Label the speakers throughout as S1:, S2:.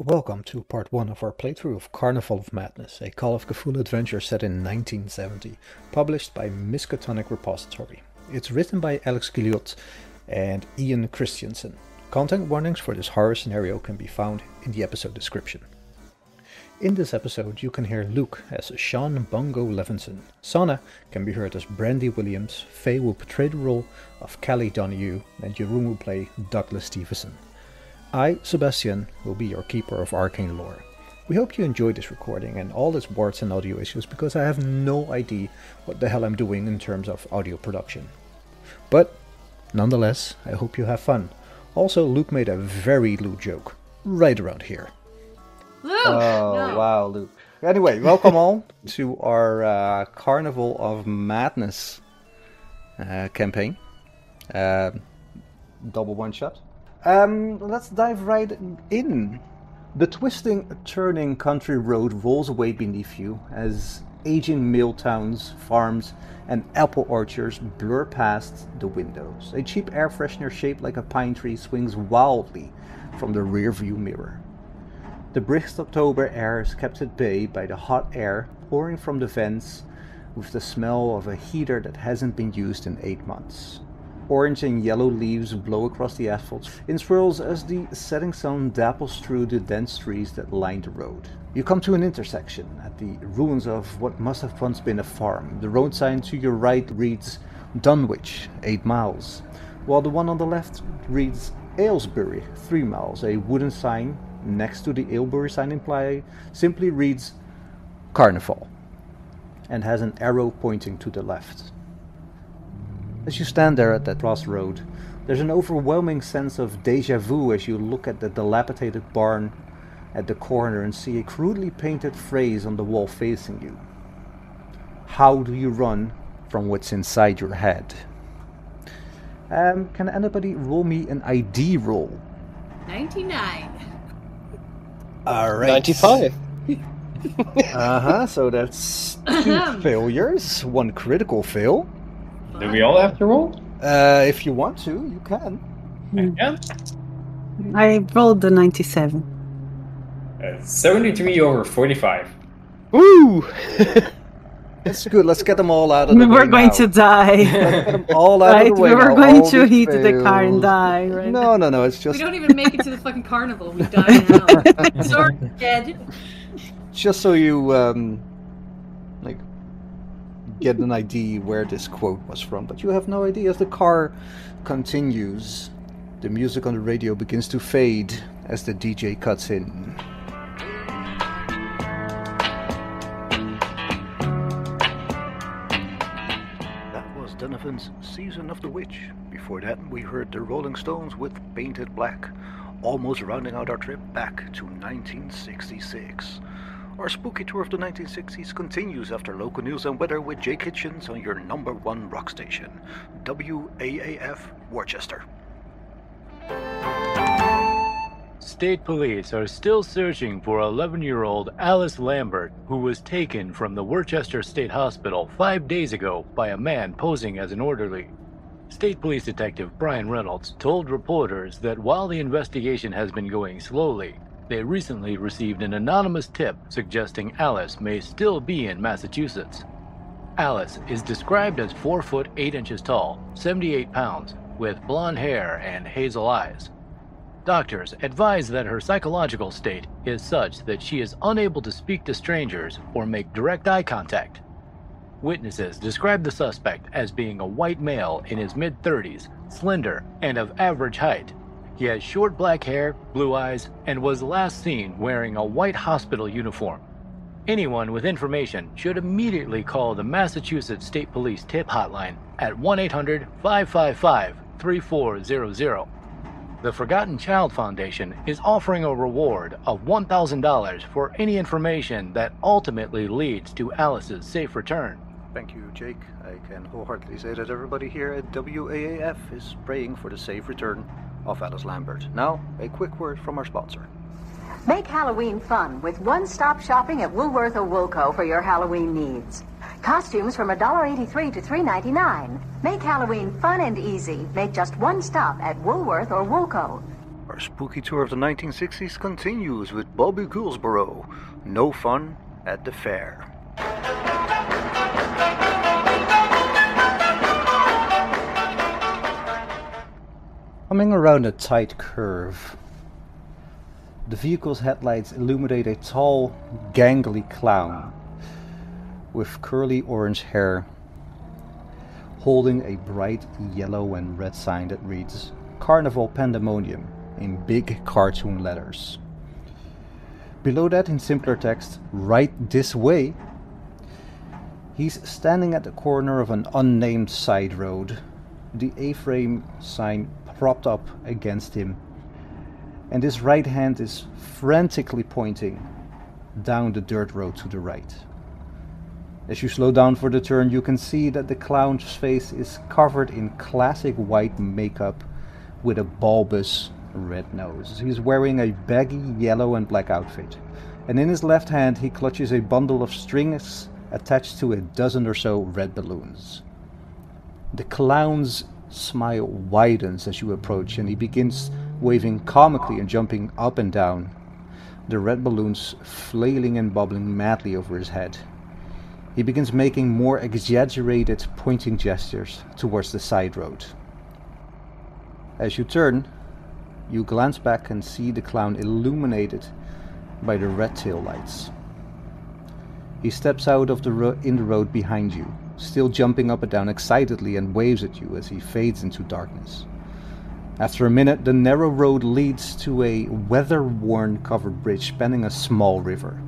S1: Welcome to part 1 of our playthrough of Carnival of Madness, a Call of Cthulhu adventure set in 1970, published by Miskatonic Repository. It's written by Alex Guillotte and Ian Christiansen. Content warnings for this horror scenario can be found in the episode description. In this episode you can hear Luke as Sean Bongo Levinson, Sanne can be heard as Brandy Williams, Faye will portray the role of Kelly Donahue, and Jeroen will play Douglas Stevenson. I, Sebastiaan, will be your keeper of arcane lore. We hope you enjoyed this recording and all its words and audio issues, because I have no idea what the hell I'm doing in terms of audio production. But, nonetheless, I hope you have fun. Also, Luke made a very Luke joke, right around here.
S2: Luke!
S1: Oh,
S2: No.
S1: Wow, Luke. Anyway, welcome all to our Carnival of Madness campaign. Double one shot. Let's dive right in. The twisting, turning country road rolls away beneath you as aging mill towns, farms, and apple orchards blur past the windows. A cheap air freshener shaped like a pine tree swings wildly from the rearview mirror. The brisk October air is kept at bay by the hot air pouring from the vents with the smell of a heater that hasn't been used in 8 months. Orange and yellow leaves blow across the asphalt in swirls as the setting sun dapples through the dense trees that line the road. You come to an intersection at the ruins of what must have once been a farm. The road sign to your right reads Dunwich, 8 miles, while the one on the left reads Aylesbury, 3 miles. A wooden sign next to the Aylesbury sign simply reads Carnival and has an arrow pointing to the left. As you stand there at that crossroad, there's an overwhelming sense of déjà vu as you look at the dilapidated barn at the corner and see a crudely painted phrase on the wall facing you. How do you run from what's inside your head? Can anybody roll me an ID roll?
S2: 99.
S1: Alright.
S3: 95.
S1: So that's 2 failures, 1 critical fail.
S3: Do we all have to roll?
S1: If you want to, you can.
S3: Yeah.
S4: I rolled the 97.
S3: 73 over 45.
S1: Woo! That's good. Let's get them all out of the way.
S4: We're going
S1: now.
S4: to die.
S1: Let's get them all out
S4: Right?
S1: of the way.
S4: We were
S1: now.
S4: going
S1: All
S4: to hit the
S1: fails.
S4: car and die, right?
S1: No. It's
S2: We
S1: just
S2: don't even make it to the fucking carnival. We die now. Sorry, Ed.
S1: just so you get an idea where this quote was from. But you have no idea. As the car continues, the music on the radio begins to fade as the DJ cuts in. That was Donovan's Season of the Witch. Before that, we heard the Rolling Stones with Painted Black, almost rounding out our trip back to 1966. Our spooky tour of the 1960s continues after local news and weather with Jake Hitchens on your number 1 rock station, WAAF Worcester.
S5: State police are still searching for 11-year-old Alice Lambert, who was taken from the Worcester State Hospital 5 days ago by a man posing as an orderly. State Police Detective Brian Reynolds told reporters that while the investigation has been going slowly, they recently received an anonymous tip suggesting Alice may still be in Massachusetts. Alice is described as 4 foot 8 inches tall, 78 pounds, with blonde hair and hazel eyes. Doctors advise that her psychological state is such that she is unable to speak to strangers or make direct eye contact. Witnesses describe the suspect as being a white male in his mid-30s, slender, and of average height. He has short black hair, blue eyes, and was last seen wearing a white hospital uniform. Anyone with information should immediately call the Massachusetts State Police tip hotline at 1-800-555-3400. The Forgotten Child Foundation is offering a reward of $1,000 for any information that ultimately leads to Alice's safe return.
S1: Thank you, Jake. I can wholeheartedly say that everybody here at WAAF is praying for the safe return of Alice Lambert. Now, a quick word from our sponsor.
S6: Make Halloween fun with one-stop shopping at Woolworth or Woolco for your Halloween needs. Costumes from $1.83 to $3.99. Make Halloween fun and easy. Make just one stop at Woolworth or Woolco.
S1: Our spooky tour of the 1960s continues with Bobby Gouldsborough. No fun at the fair. Coming around a tight curve, the vehicle's headlights illuminate a tall, gangly clown with curly orange hair, holding a bright yellow and red sign that reads Carnival Pandemonium in big cartoon letters. Below that, in simpler text, right this way, he's standing at the corner of an unnamed side road, the A-frame sign propped up against him, and his right hand is frantically pointing down the dirt road to the right. As you slow down for the turn, you can see that the clown's face is covered in classic white makeup with a bulbous red nose. He's wearing a baggy yellow and black outfit, and in his left hand he clutches a bundle of strings attached to a dozen or so red balloons. The clown's smile widens as you approach, and he begins waving comically and jumping up and down, the red balloons flailing and bubbling madly over his head. He begins making more exaggerated pointing gestures towards the side road. As you turn, you glance back and see the clown illuminated by the red tail lights. He steps out of the road behind you, still jumping up and down excitedly, and waves at you as he fades into darkness. After a minute, the narrow road leads to a weather-worn covered bridge spanning a small river.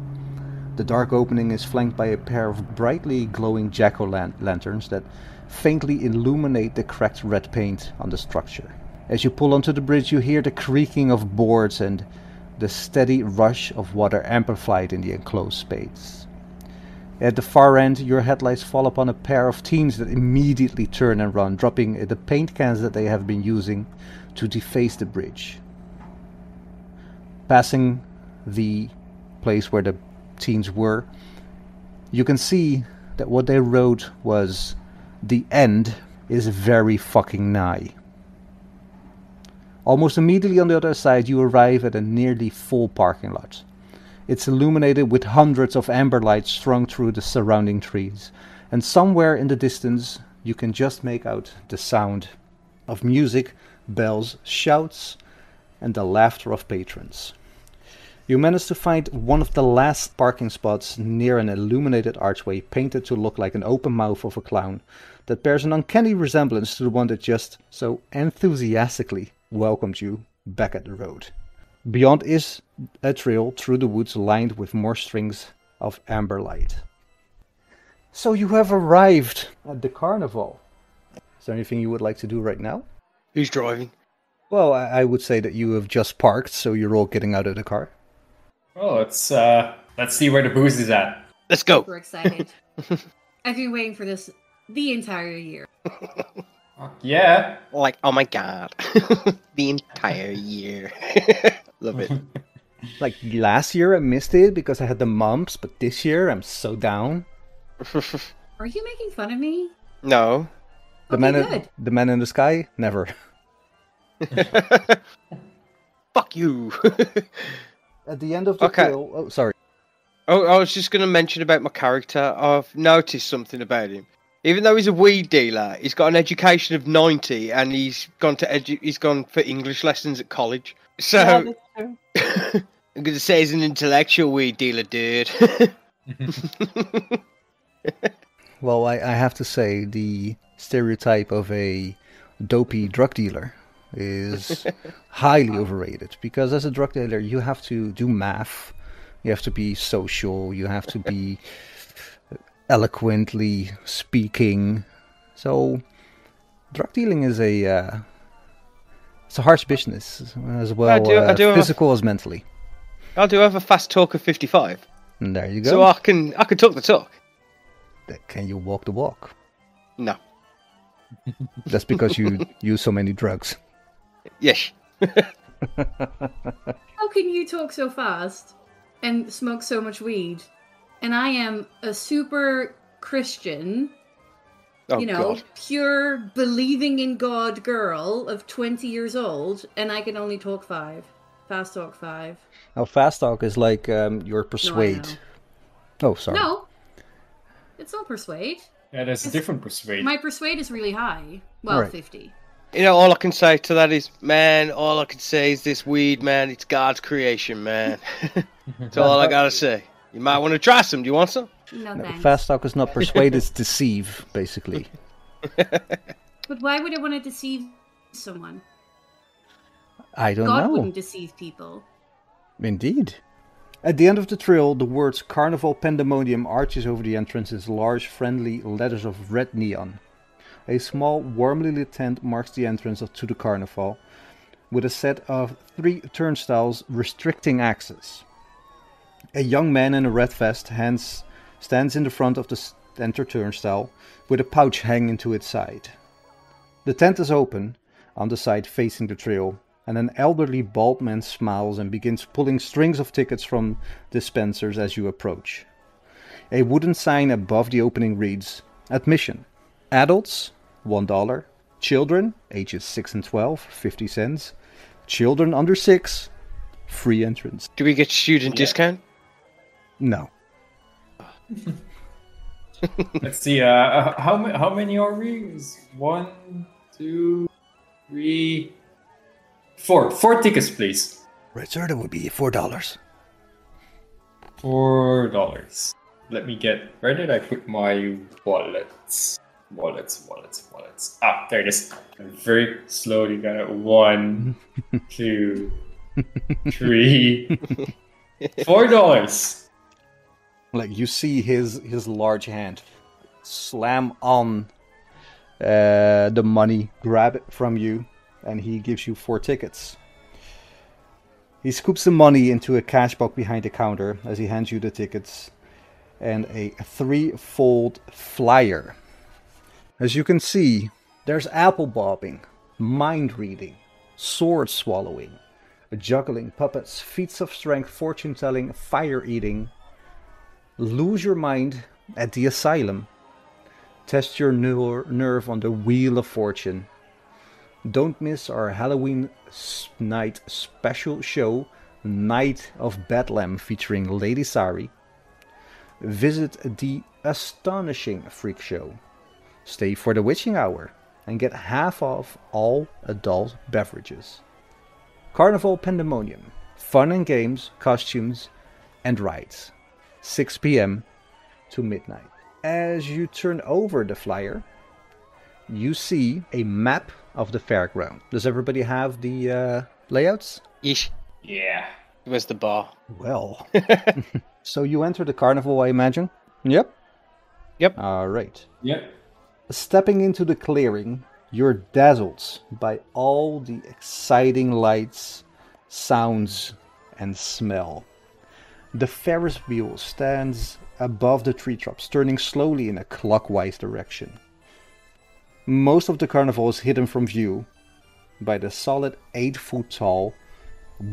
S1: The dark opening is flanked by a pair of brightly glowing jack-o'-lanterns that faintly illuminate the cracked red paint on the structure. As you pull onto the bridge, you hear the creaking of boards and the steady rush of water amplified in the enclosed space. At the far end, your headlights fall upon a pair of teens that immediately turn and run, dropping the paint cans that they have been using to deface the bridge. Passing the place where the teens were, you can see that what they wrote was, "The end is very fucking nigh." Almost immediately on the other side, you arrive at a nearly full parking lot. It's illuminated with hundreds of amber lights strung through the surrounding trees, and somewhere in the distance you can just make out the sound of music, bells, shouts, and the laughter of patrons. You manage to find one of the last parking spots near an illuminated archway painted to look like an open mouth of a clown that bears an uncanny resemblance to the one that just so enthusiastically welcomed you back at the road. Beyond is a trail through the woods lined with more strings of amber light. So you have arrived at the carnival. Is there anything you would like to do right now?
S7: Who's driving?
S1: Well, I would say that you have just parked, so you're all getting out of the car.
S3: Oh, let's see where the booze is at.
S7: Let's go.
S2: Super excited. I've been waiting for this the entire year.
S3: Yeah.
S7: Like, oh my god. The entire year. Love it.
S1: Like last year I missed it because I had the mumps, but this year I'm so down.
S2: Are you making fun of me?
S7: No.
S1: The man in the sky? Never.
S7: Fuck you.
S1: At the end of the trail... Oh, sorry.
S7: Oh, I was just going to mention about my character. I've noticed something about him. Even though he's a weed dealer, he's got an education of 90, and he's gone for English lessons at college. So
S4: Yeah, that's true.
S7: I'm going to say he's an intellectual weed dealer, dude.
S1: Well, I have to say the stereotype of a dopey drug dealer is highly overrated, because as a drug dealer you have to do math, you have to be social, you have to be eloquently speaking. So drug dealing is it's a harsh business as well, I do physical as mentally.
S7: I do have a fast talk of 55.
S1: And there you go.
S7: So I can talk the talk.
S1: Can you walk the walk?
S7: No.
S1: That's because you use so many drugs.
S7: Yes.
S2: How can you talk so fast and smoke so much weed? And I am a super Christian
S7: Oh,
S2: you know,
S7: God.
S2: pure believing in God girl of 20 years old, and I can only talk 5. Fast talk 5.
S1: Now, fast talk is like your persuade.
S2: know.
S1: Oh, sorry.
S2: No, it's not persuade.
S3: Yeah, there's a different persuade.
S2: My persuade is really high. Well,
S1: Alright.
S2: 50.
S7: You know, all I can say to that is, man, all I can say is this weed, man, it's God's creation, man. That's all I gotta say. You might want to try some. Do you want some?
S2: No,
S1: No,
S2: thanks.
S1: fast talk is not persuade, it's deceive, basically.
S2: But why would I want to deceive someone?
S1: I don't
S2: God
S1: know.
S2: wouldn't deceive people.
S1: Indeed. At the end of the trail, the words Carnival Pandemonium arches over the entrance in large, friendly letters of red neon. A small, warmly lit tent marks the entrance to the carnival, with a set of 3 turnstiles restricting access. A young man in a red vest stands in the front of the center turnstile, with a pouch hanging to its side. The tent is open, on the side facing the trail, and an elderly bald man smiles and begins pulling strings of tickets from dispensers as you approach. A wooden sign above the opening reads, Admission. Adults, $1. Children, ages 6 and 12, 50 cents. Children under 6, free entrance.
S7: Do we get student discount?
S1: No.
S3: Let's see. How many are we? 1, 2, 3, 4. 4 tickets, please.
S1: Right, sir, that would be $4.
S3: $4. Let me get. Where did I put my wallets? Wallets. Ah, there it is. I'm very slowly gonna 1, 2, 3, $4.
S1: Like, you see his large hand slam on the money, grab it from you, and he gives you 4 tickets. He scoops the money into a cash box behind the counter as he hands you the tickets and a 3-fold flyer. As you can see, there's apple bobbing, mind reading, sword swallowing, juggling, puppets, feats of strength, fortune telling, fire eating, lose your mind at the asylum, test your nerve on the wheel of fortune. Don't miss our Halloween night special show, Night of Bedlam, featuring Lady Sari. Visit the astonishing freak show. Stay for the witching hour and get half off all adult beverages. Carnival Pandemonium. Fun and games, costumes, and rides. 6 p.m. to midnight. As you turn over the flyer, you see a map of the fairground. Does everybody have the layouts?
S7: Yeesh.
S3: Yeah.
S7: Where's the bar?
S1: Well. So you enter the carnival, I imagine? Yep. All right.
S3: Yep.
S1: Stepping into the clearing, you're dazzled by all the exciting lights, sounds, and smell. The Ferris wheel stands above the tree tops, turning slowly in a clockwise direction. Most of the carnival is hidden from view by the solid 8-foot tall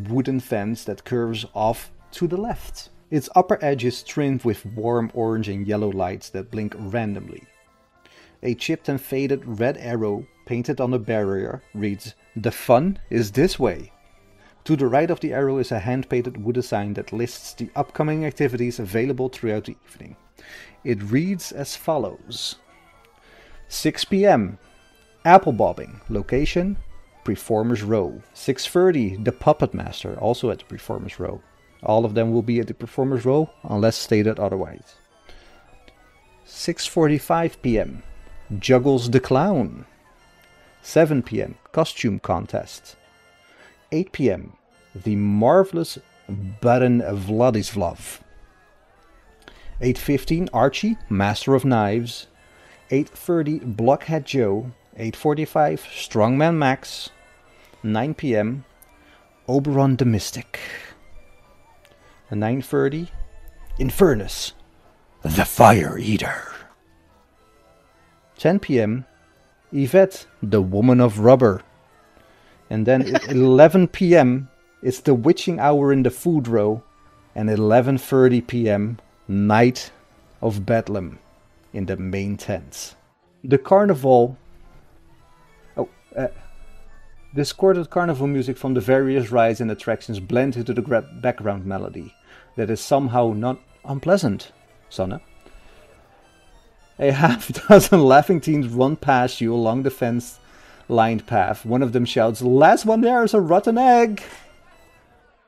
S1: wooden fence that curves off to the left. Its upper edge is trimmed with warm orange and yellow lights that blink randomly. A chipped and faded red arrow painted on the barrier reads, "The fun is this way." To the right of the arrow is a hand-painted wooden sign that lists the upcoming activities available throughout the evening. It reads as follows. 6 p.m. Apple bobbing. Location, Performers Row. 6:30, The Puppet Master, also at the Performers Row. All of them will be at the Performers Row, unless stated otherwise. 6:45 p.m. Juggles the Clown. 7 p.m. Costume Contest. 8 p.m. The Marvelous Baron Vladislav. 8:15 Archie, Master of Knives. 8:30 Blockhead Joe. 8:45 Strongman Max. 9 p.m. Oberon the Mystic. 9:30 Infernus, the Fire Eater. 10 p.m. Yvette, the Woman of Rubber. And then at 11 p.m. it's the witching hour in the food row. And 11:30 p.m. Night of Bedlam in the main tent. The carnival... discordant carnival music from the various rides and attractions blend into the background melody that is somehow not unpleasant, Sanne. A half-dozen laughing teens run past you along the fence-lined path. One of them shouts, "Last one there is a rotten egg!"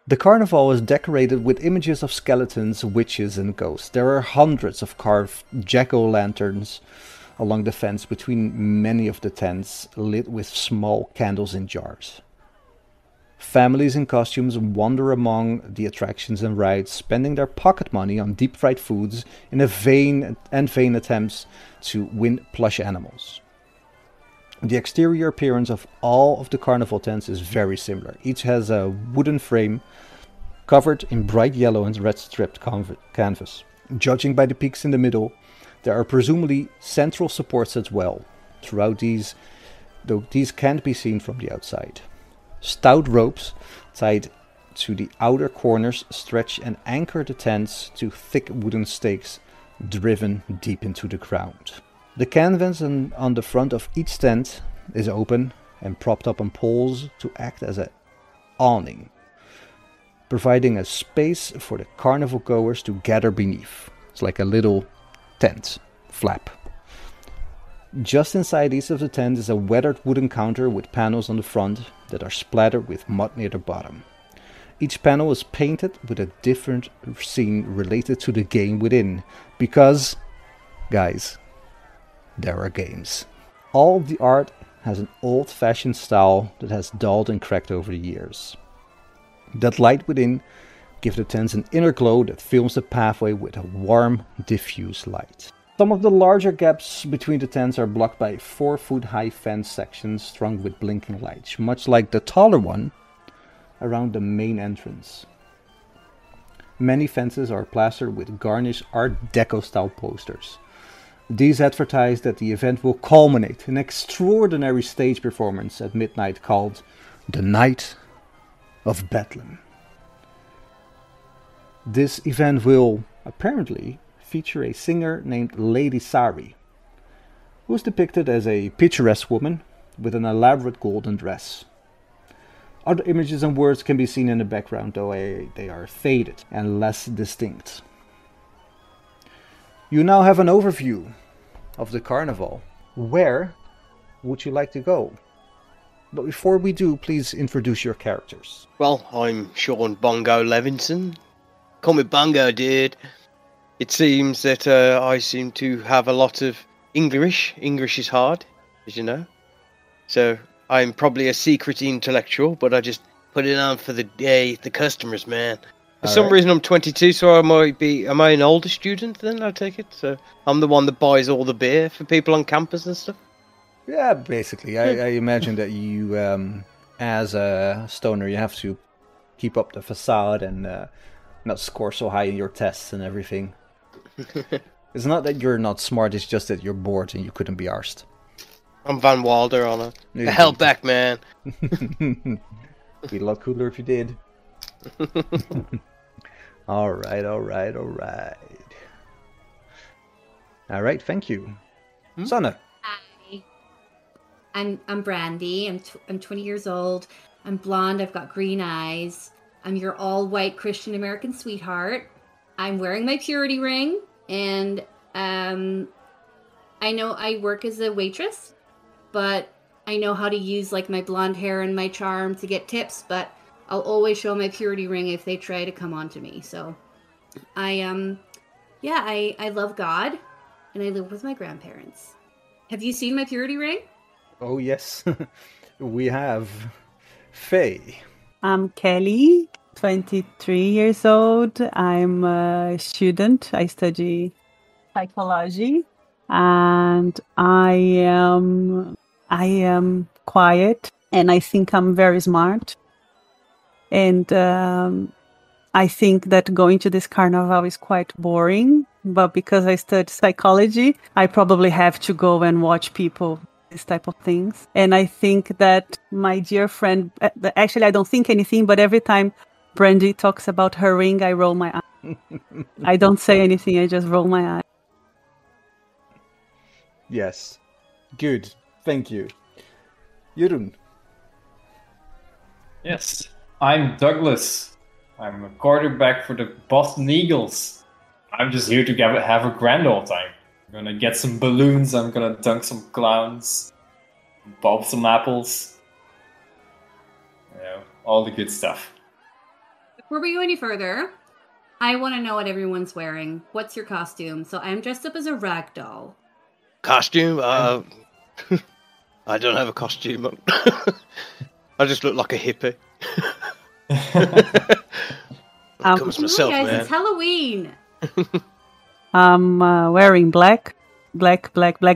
S1: The carnival is decorated with images of skeletons, witches and ghosts. There are hundreds of carved jack-o'-lanterns along the fence between many of the tents, lit with small candles in jars. Families in costumes wander among the attractions and rides, spending their pocket money on deep-fried foods in a vain attempts to win plush animals. The exterior appearance of all of the carnival tents is very similar. Each has a wooden frame covered in bright yellow and red striped canvas. Judging by the peaks in the middle, there are presumably central supports as well. Throughout these, though these can't be seen from the outside. Stout ropes tied to the outer corners stretch and anchor the tents to thick wooden stakes driven deep into the ground. The canvas on the front of each tent is open and propped up on poles to act as an awning, providing a space for the carnival goers to gather beneath. It's like a little tent flap. Just inside each of the tents is a weathered wooden counter with panels on the front that are splattered with mud near the bottom. Each panel is painted with a different scene related to the game within, because, guys, there are games. All of the art has an old-fashioned style that has dulled and cracked over the years. That light within gives the tents an inner glow that fills the pathway with a warm, diffuse light. Some of the larger gaps between the tents are blocked by 4-foot-high fence sections strung with blinking lights, much like the taller one around the main entrance. Many fences are plastered with garnished Art Deco-style posters. These advertise that the event will culminate in an extraordinary stage performance at midnight called The Night of Bedlam. This event will, apparently, feature a singer named Lady Sari, who is depicted as a picturesque woman with an elaborate golden dress. Other images and words can be seen in the background, though they are faded and less distinct. You now have an overview of the carnival. Where would you like to go? But before we do, please introduce your characters.
S7: Well, I'm Sean Bongo Levinson. Call me Bongo, dude. It seems that I seem to have a lot of English. English is hard, as you know. So I'm probably a secret intellectual, but I just put it on for the customers, man. For some reason I'm 22, so am I an older student then, I take it? So I'm the one that buys all the beer for people on campus and stuff?
S1: Yeah, basically. I imagine that you, as a stoner, you have to keep up the facade and not score so high in your tests and everything. It's not that you're not smart, it's just that you're bored and you couldn't be arsed.
S7: I'm Van Wilder on it. The hell back, man.
S1: Be a lot cooler if you did. Alright, thank you. Sanne.
S2: Hi. I'm Brandy. I'm 20 years old. I'm blonde. I've got green eyes. I'm your all-white Christian American sweetheart. I'm wearing my purity ring, and I know I work as a waitress, but I know how to use like my blonde hair and my charm to get tips, but I'll always show my purity ring if they try to come on to me. So I love God, and I live with my grandparents. Have you seen my purity ring?
S1: Oh yes, we have. Faye.
S4: I'm Kelly, 23 years old. I'm a student. I study psychology, and I am quiet, and I think I'm very smart. And I think that going to this carnival is quite boring, but because I study psychology, I probably have to go and watch people, this type of things. And I think that my dear friend, actually I don't think anything, but every time Brandy talks about her ring, I roll my eye. I don't say anything, I just roll my eye.
S1: Yes. Good. Thank you. Jeroen.
S3: Yes, I'm Douglas. I'm a quarterback for the Boston Eagles. I'm just here to have a grand old time. I'm gonna get some balloons, I'm gonna dunk some clowns, pop some apples. You know, all the good stuff.
S2: Before we go any further, I want to know what everyone's wearing. What's your costume? So I'm dressed up as a rag doll.
S7: Costume? I don't have a costume on. I just look like a hippie. Comes myself,
S2: guys,
S7: man.
S2: it's Halloween.
S4: I'm wearing black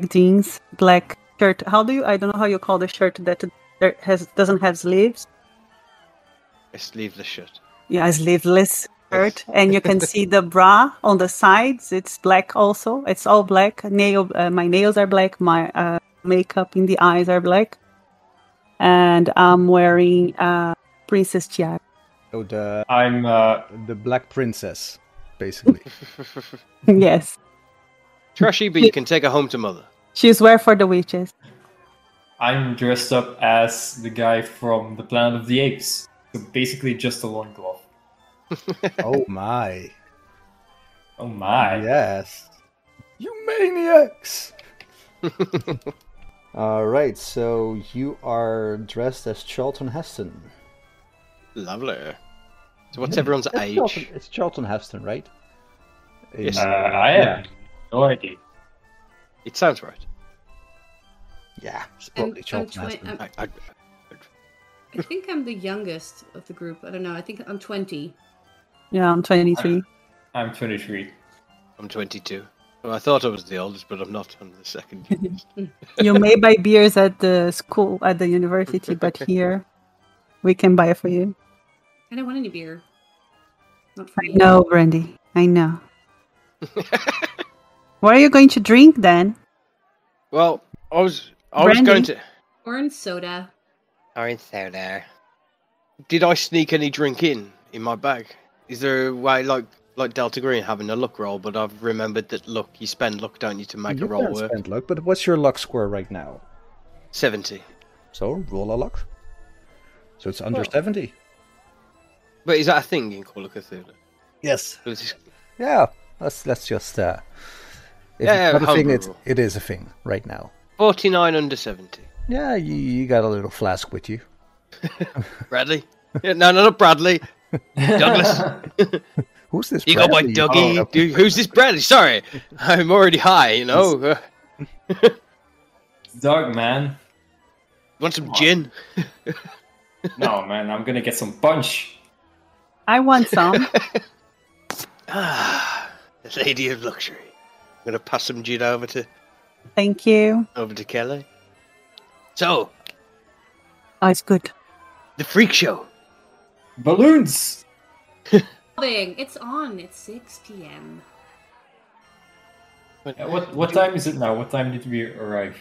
S4: jeans, black shirt. I don't know how you call the shirt that doesn't have sleeves.
S7: A sleeveless shirt.
S4: Yeah, a sleeveless shirt, and you can see the bra on the sides. It's black also. It's all black. My nails are black. My makeup in the eyes are black, and I'm wearing princess tiara.
S1: Oh,
S3: I'm
S1: the Black Princess, basically.
S4: Yes,
S7: Trashy, but you can take her home to mother.
S4: she's wear for the witches.
S3: I'm dressed up as the guy from the Planet of the Apes. So basically just a loincloth.
S1: Oh my.
S3: Oh my.
S1: Yes. You maniacs! Alright, so you are dressed as Charlton Heston.
S7: Lovely. So what's everyone's age?
S1: It's Charlton Heston, right?
S7: Yes.
S3: I am. No idea.
S7: It sounds right.
S1: Yeah, it's probably
S2: I'm
S1: Charlton Heston.
S2: I think I'm the youngest of the group. I don't know. I think I'm 20.
S4: Yeah, I'm 23.
S3: I'm 23.
S7: I'm 22. Well, I thought I was the oldest, but I'm not. I'm the second youngest.
S4: You may buy beers at the school, at the university, but here we can buy it for you.
S2: I don't want any beer. Not for
S4: I
S2: me.
S4: know, Brandy. I know. What are you going to drink then?
S7: Well, I was
S4: Brandy?
S7: going to.
S2: Orange soda.
S7: Orange soda. Did I sneak any drink in my bag? Is there a way, like Delta Green having a luck roll? But I've remembered that you spend luck, don't you, to make a roll
S1: You can
S7: work?
S1: spend luck, but what's your luck score right now?
S7: 70.
S1: So, roll a luck. So it's under 70.
S7: But is that a thing in Call of Cthulhu?
S1: Yes.
S7: Or is this-
S1: Yeah, let's just... if
S7: Yeah,
S1: it's not a thing,
S7: homebrew.
S1: it is a thing right now.
S7: 49 under 70.
S1: Yeah, you got a little flask with you.
S7: Bradley? Yeah, no, not Bradley. Douglas.
S1: Who's this?
S7: You go by
S1: Bradley?
S7: Dougie.
S1: Oh,
S7: Dude, who's this Bradley? Sorry. I'm already high, you know.
S3: It's dark, man.
S7: Want some gin?
S3: No, man, I'm gonna get some punch.
S4: I want some.
S7: The lady of luxury. I'm going to pass some gin over to
S4: Thank you.
S7: Kelly. So,
S4: Oh, it's good.
S7: the freak show.
S3: Balloons!
S2: It's on. It's 6 p.m.
S3: What time is it now? What time did we arrive?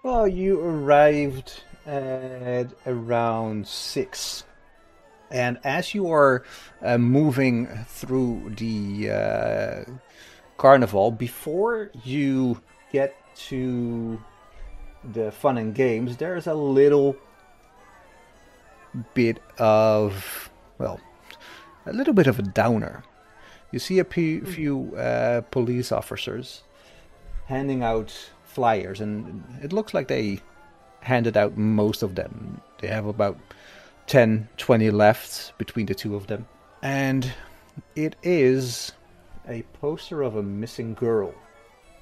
S1: Well, you arrived at around 6. And as you are moving through the carnival, before you get to the fun and games, there's a little bit of, well, a little bit of a downer. You see a few police officers handing out flyers, and it looks like they handed out most of them. They have about 10, 20 left between the two of them. And it is a poster of a missing girl.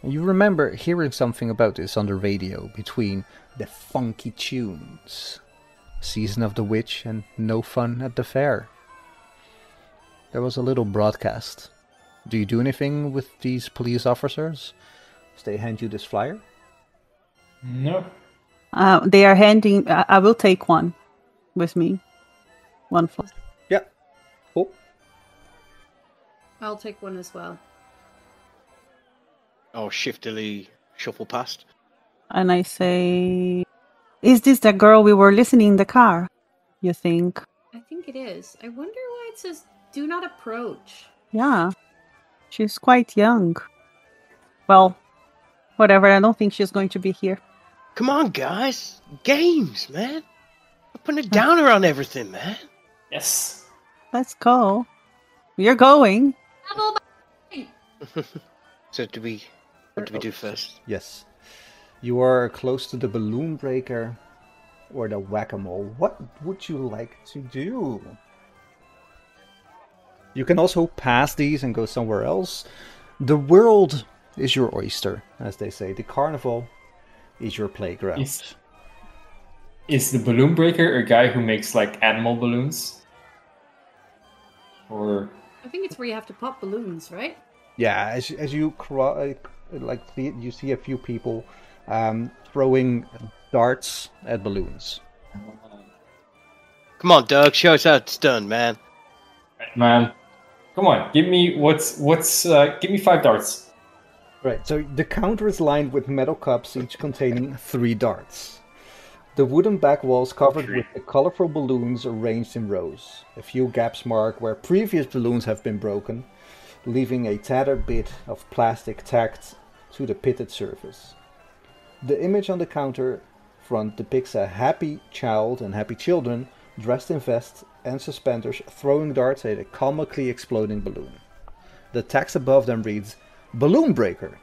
S1: And you remember hearing something about this on the radio between the funky tunes, Season of the Witch and No Fun at the Fair. There was a little broadcast. Do you do anything with these police officers? They hand you this flyer?
S3: No.
S4: They are handing. I will take one with me. One fly.
S1: Yeah. Cool.
S2: I'll take one as well.
S7: Oh, shiftily shuffle past.
S4: And I say, "Is this the girl we were listening in the car? You think?"
S2: I think it is. I wonder why it says "Do not approach."
S4: Yeah, she's quite young. Well, whatever. I don't think she's going to be here.
S7: Come on, guys. Games, man. I'm putting a downer on everything, man.
S3: Yes.
S4: Let's go. You're going.
S7: So what do we do first?
S1: Yes. You are close to the balloon breaker or the whack-a-mole. What would you like to do? You can also pass these and go somewhere else. The world is your oyster, as they say. The carnival is your playground.
S3: Is the balloon breaker a guy who makes like animal balloons? Or
S2: I think it's where you have to pop balloons, right?
S1: Yeah, as you you see a few people throwing darts at balloons.
S7: Come on, Doug. Show us how it's done, man.
S3: right, man, come on, give me give me 5 darts.
S1: Right, so the counter is lined with metal cups, each containing 3 darts. The wooden back walls covered with the colorful balloons arranged in rows. A few gaps mark where previous balloons have been broken, leaving a tattered bit of plastic tacked to the pitted surface. The image on the counter front depicts a happy child and happy children dressed in vests and suspenders throwing darts at a comically exploding balloon. The text above them reads, "Balloon Breaker."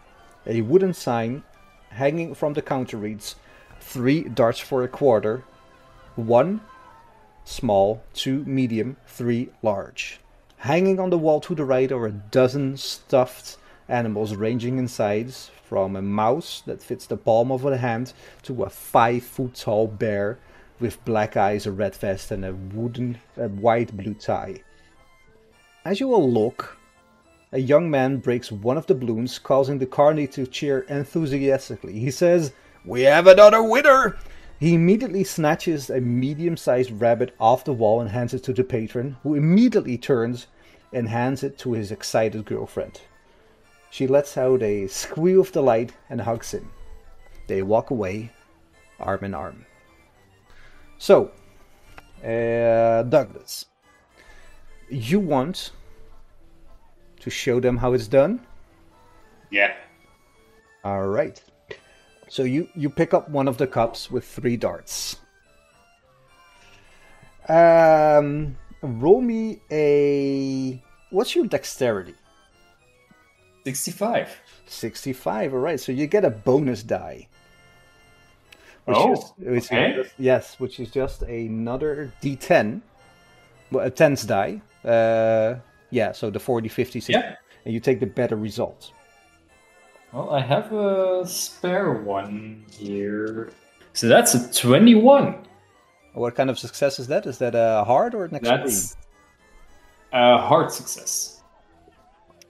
S1: A wooden sign hanging from the counter reads, 3 darts for a quarter, 1 small, 2 medium, 3 large. Hanging on the wall to the right are a dozen stuffed animals ranging in size, from a mouse that fits the palm of a hand to a 5-foot-tall bear with black eyes, a red vest, and a white blue tie. As you all look, a young man breaks one of the balloons, causing the carny to cheer enthusiastically. He says, "We have another winner!" He immediately snatches a medium-sized rabbit off the wall and hands it to the patron, who immediately turns and hands it to his excited girlfriend. She lets out a squeal of delight and hugs him. They walk away, arm in arm. So, Douglas, you want to show them how it's done?
S3: Yeah.
S1: All right. So you pick up one of the cups with 3 darts. Roll me a... What's your dexterity?
S3: 65.
S1: 65, all right. So you get a bonus die.
S3: Okay.
S1: Yes, which is just another D10. Well, a tens die. Yeah, so the 40, 50, 60.
S3: Yeah.
S1: And you take the better result.
S3: Well, I have a spare one here. So that's a 21.
S1: What kind of success is that? Is that a hard or an extreme?
S3: That's a hard success.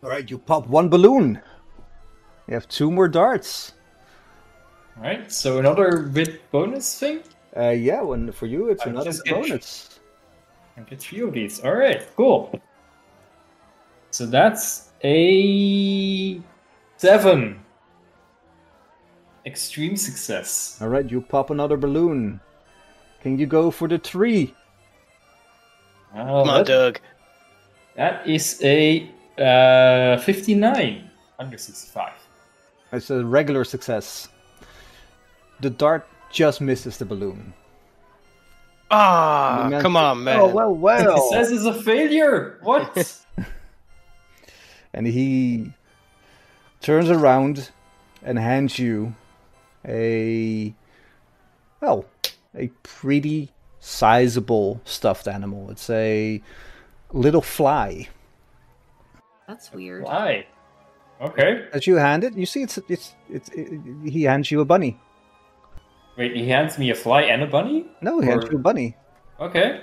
S1: All right, you pop 1 balloon. You have 2 more darts.
S3: All right, so another bit bonus thing?
S1: Yeah, for you it's another bonus.
S3: I get 3 of these. All right, cool. So that's a 7. Extreme success.
S1: All right, you pop another balloon. Can you go for the 3?
S7: Come on, Doug.
S3: That is a 59 under 65.
S1: It's a regular success. The dart just misses the balloon.
S7: Ah, come on, man.
S1: Oh, well.
S3: It says it's a failure. What?
S1: And he turns around and hands you a pretty sizable stuffed animal. It's a little fly.
S2: That's weird.
S3: Why? Okay.
S1: As you hand it, you see he hands you a bunny.
S3: Wait, he hands me a fly and a bunny?
S1: No, he hands you a bunny.
S3: Okay.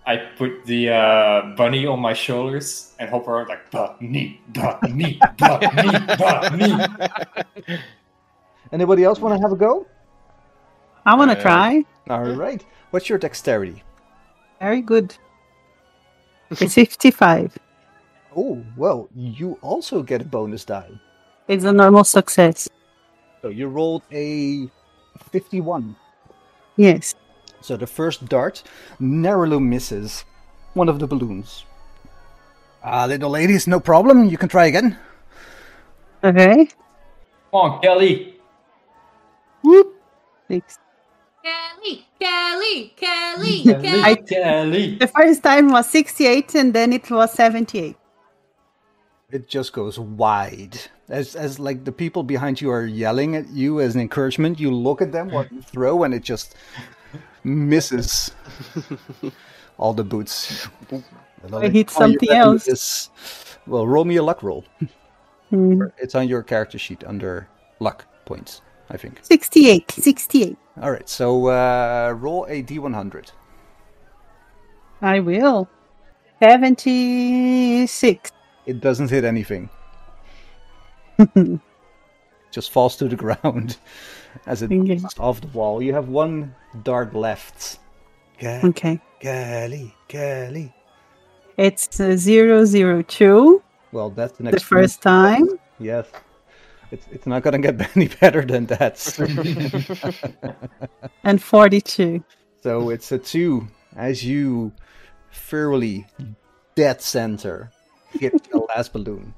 S3: I put the bunny on my shoulders and hop around like bunny, bunny, bunny, bunny.
S1: Anybody else want to have a go?
S4: I want to try.
S1: All right. What's your dexterity?
S4: Very good. It's 55.
S1: Oh, well, you also get a bonus die.
S4: It's a normal success.
S1: So you rolled a 51.
S4: Yes.
S1: So the first dart narrowly misses one of the balloons. Little ladies, no problem. You can try again.
S4: Okay.
S3: Come on, Kelly.
S1: Whoop.
S4: 6.
S2: Kelly, Kelly, Kelly,
S3: Kelly,
S2: Kelly.
S3: Kelly.
S4: The first time was 68 and then it was 78.
S1: It just goes wide. As like the people behind you are yelling at you as an encouragement, you look at them while you throw and it just misses all the boots.
S4: I hit something else.
S1: Well, roll me a luck roll.
S4: Mm.
S1: It's on your character sheet under luck points, I think.
S4: 68.
S1: All right, so roll a d100.
S4: I will. 76.
S1: It doesn't hit anything. Just falls to the ground as it
S4: Okay.
S1: falls off the wall. You have one dart left.
S4: Okay.
S1: Kelly.
S4: It's 002.
S1: Well, that's the
S4: The
S1: next
S4: first time.
S1: Yes. It's not going to get any better than that.
S4: And 42.
S1: So it's a 2 as you fairly dead center hit the last balloon.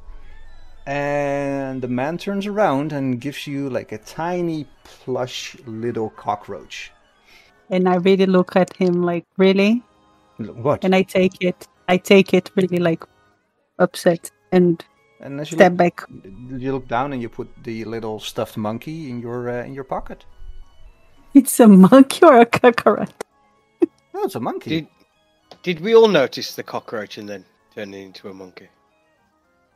S1: And the man turns around and gives you like a tiny plush little cockroach.
S4: And I really look at him like, really?
S1: What?
S4: And I take it really like upset and
S1: And as you
S4: step back.
S1: you look down and you put the little stuffed monkey in your pocket.
S4: It's a monkey or a cockroach?
S1: No, it's a monkey.
S7: Did we all notice the cockroach and then turn it into a monkey?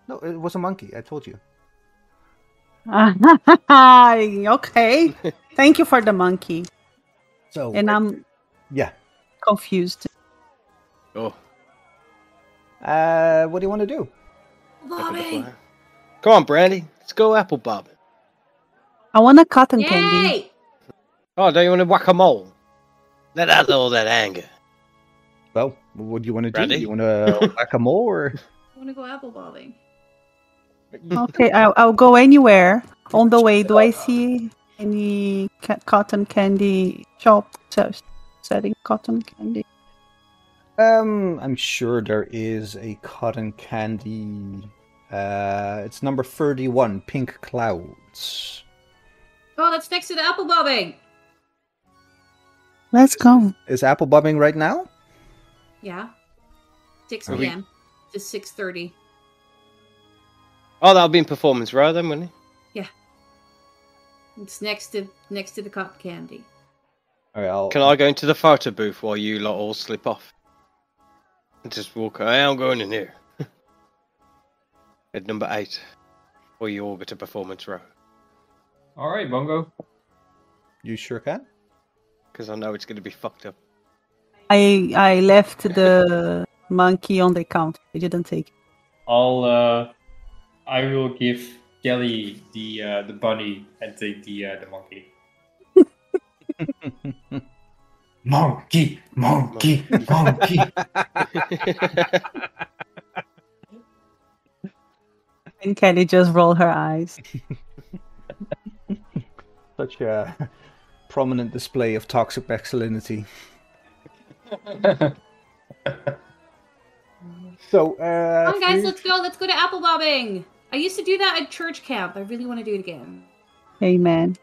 S1: No, it was a monkey. I told you.
S4: Okay. Thank you for the monkey.
S1: So
S4: And I'm confused.
S7: Oh,
S1: what do you want to do?
S2: Bobby.
S7: come on, Brandy. Let's go apple bob.
S4: I want a cotton candy.
S2: Yay!
S7: Oh, don't you want to whack a mole? Let out all that anger.
S1: Well, what do you want to do?
S7: Brandy?
S1: You want to whack a mole or?
S2: I want to go apple bobbing.
S4: Okay, I'll go anywhere. On the way, do I see any cotton candy shop selling cotton candy?
S1: I'm sure there is a cotton candy. It's number 31, Pink Clouds.
S2: Oh, that's next to the apple bobbing.
S4: Let's go.
S1: Is apple bobbing right now?
S2: Yeah. 6
S7: Are we-
S2: p.m. to 6:30.
S7: Oh, that'll be in Performance Row then, won't it?
S2: It's next to the cotton candy.
S1: All right,
S7: Can I go into the photo booth while you lot all slip off? And just walk away. I'm going in here. At number 8. Or you all go to Performance Row.
S3: All right, Bongo.
S1: You sure can.
S7: Because I know it's going to be fucked up.
S4: I left the monkey on the counter. I didn't take it.
S3: I will give Kelly the bunny and take the monkey. Monkey.
S4: And Kelly just rolled her eyes.
S1: Such a prominent display of toxic masculinity. So,
S2: Come on, guys, let's go. Let's go to apple bobbing. I used to do that at church camp. I really want to do it again.
S4: Amen.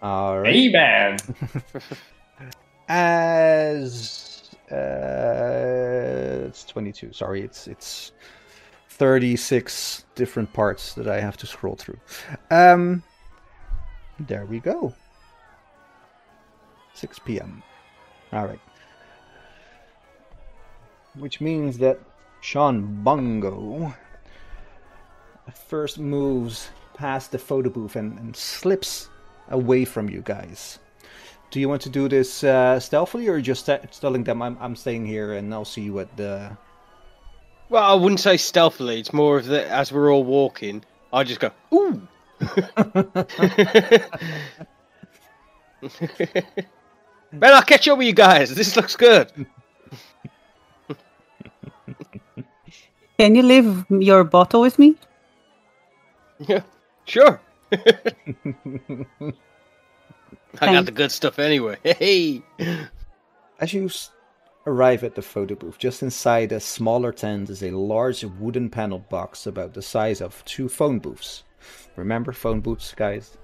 S1: all right.
S3: Hey, man.
S1: As it's 22. Sorry, it's 36 different parts that I have to scroll through. There we go. 6 p.m. All right. Which means that Sean Bongo first moves past the photo booth and slips away from you guys. Do you want to do this stealthily, or just telling them I'm staying here and I'll see you at the...
S7: Well, I wouldn't say stealthily. It's more of that as we're all walking, I just go, ooh! Man, I'll catch up with you guys. This looks good.
S4: Can you leave your bottle with me?
S7: Yeah, sure. I got the good stuff anyway. Hey.
S1: As you arrive at the photo booth, just inside a smaller tent is a large wooden paneled box about the size of 2 phone booths. Remember phone booths, guys?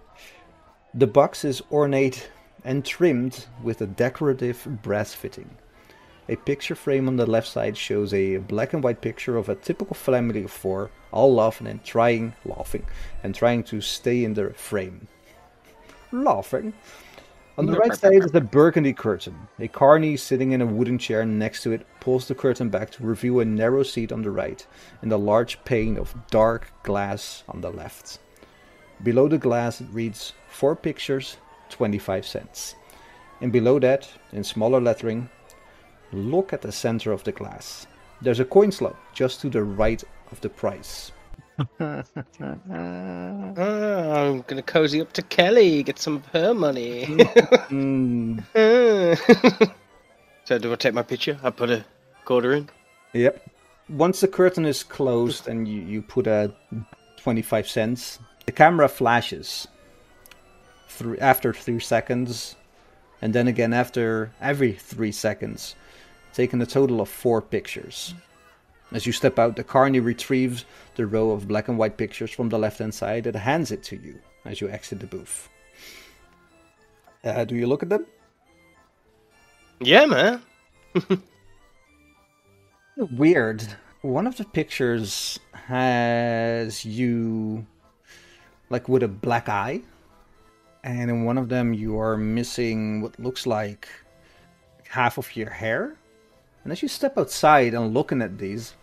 S1: The box is ornate and trimmed with a decorative brass fitting. A picture frame on the left side shows a black and white picture of a typical family of four, all laughing and trying to stay in the frame. Laughing. On the right side is a burgundy curtain. A carny sitting in a wooden chair next to it pulls the curtain back to reveal a narrow seat on the right and a large pane of dark glass on the left. Below the glass it reads 4 pictures, 25 cents. And below that, in smaller lettering, look at the center of the glass. There's a coin slot just to the right of the price.
S7: I'm gonna cozy up to Kelly, get some of her money. So do I take my picture? I put a quarter in?
S1: Yep. Once the curtain is closed and you put a 25 cents, the camera flashes after 3 seconds, and then again after every 3 seconds, taking a total of 4 pictures. As you step out, the carny retrieves the row of black and white pictures from the left-hand side and hands it to you as you exit the booth. Do you look at them?
S7: Yeah, man.
S1: Weird. One of the pictures has you like with a black eye, and in one of them you are missing what looks like half of your hair. And as you step outside and looking at these,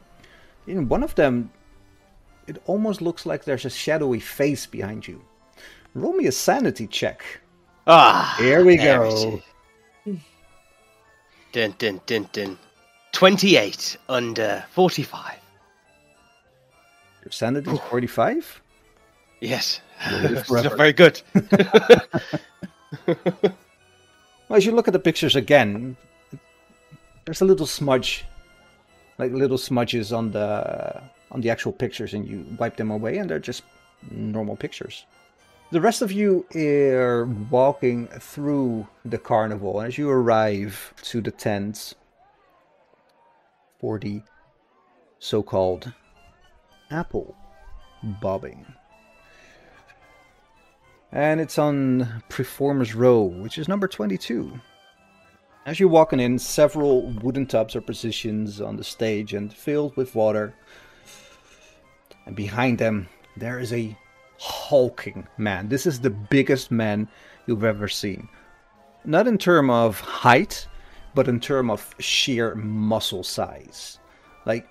S1: in one of them, it almost looks like there's a shadowy face behind you. Roll me a sanity check. Here we go.
S7: Dun, dun, dun, dun. 28 under 45.
S1: Your sanity is 45?
S7: Yes. It's not very good.
S1: Well, as you look at the pictures again, there's a little smudge, like little smudges on the actual pictures, and you wipe them away, and they're just normal pictures. The rest of you are walking through the carnival as you arrive to the tent for the so-called apple bobbing. And it's on Performers Row, which is number 22. As you're walking in, several wooden tubs are positioned on the stage and filled with water. And behind them, there is a hulking man. This is the biggest man you've ever seen. Not in terms of height, but in terms of sheer muscle size. Like,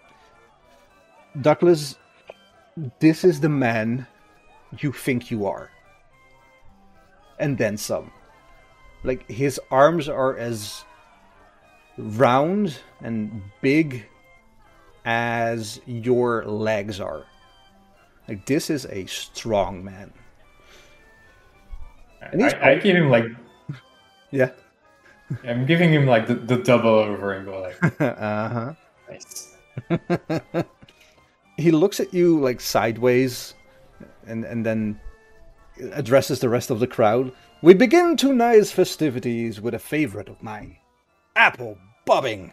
S1: Douglas, this is the man you think you are. And then some. Like, his arms are as round and big as your legs are. Like, this is a strong man. And
S3: I give him like...
S1: Yeah.
S3: I'm giving him like the double over and go like...
S1: Uh-huh.
S3: Nice.
S1: He looks at you like sideways and then addresses the rest of the crowd. We begin tonight's festivities with a favorite of mine, apple bobbing.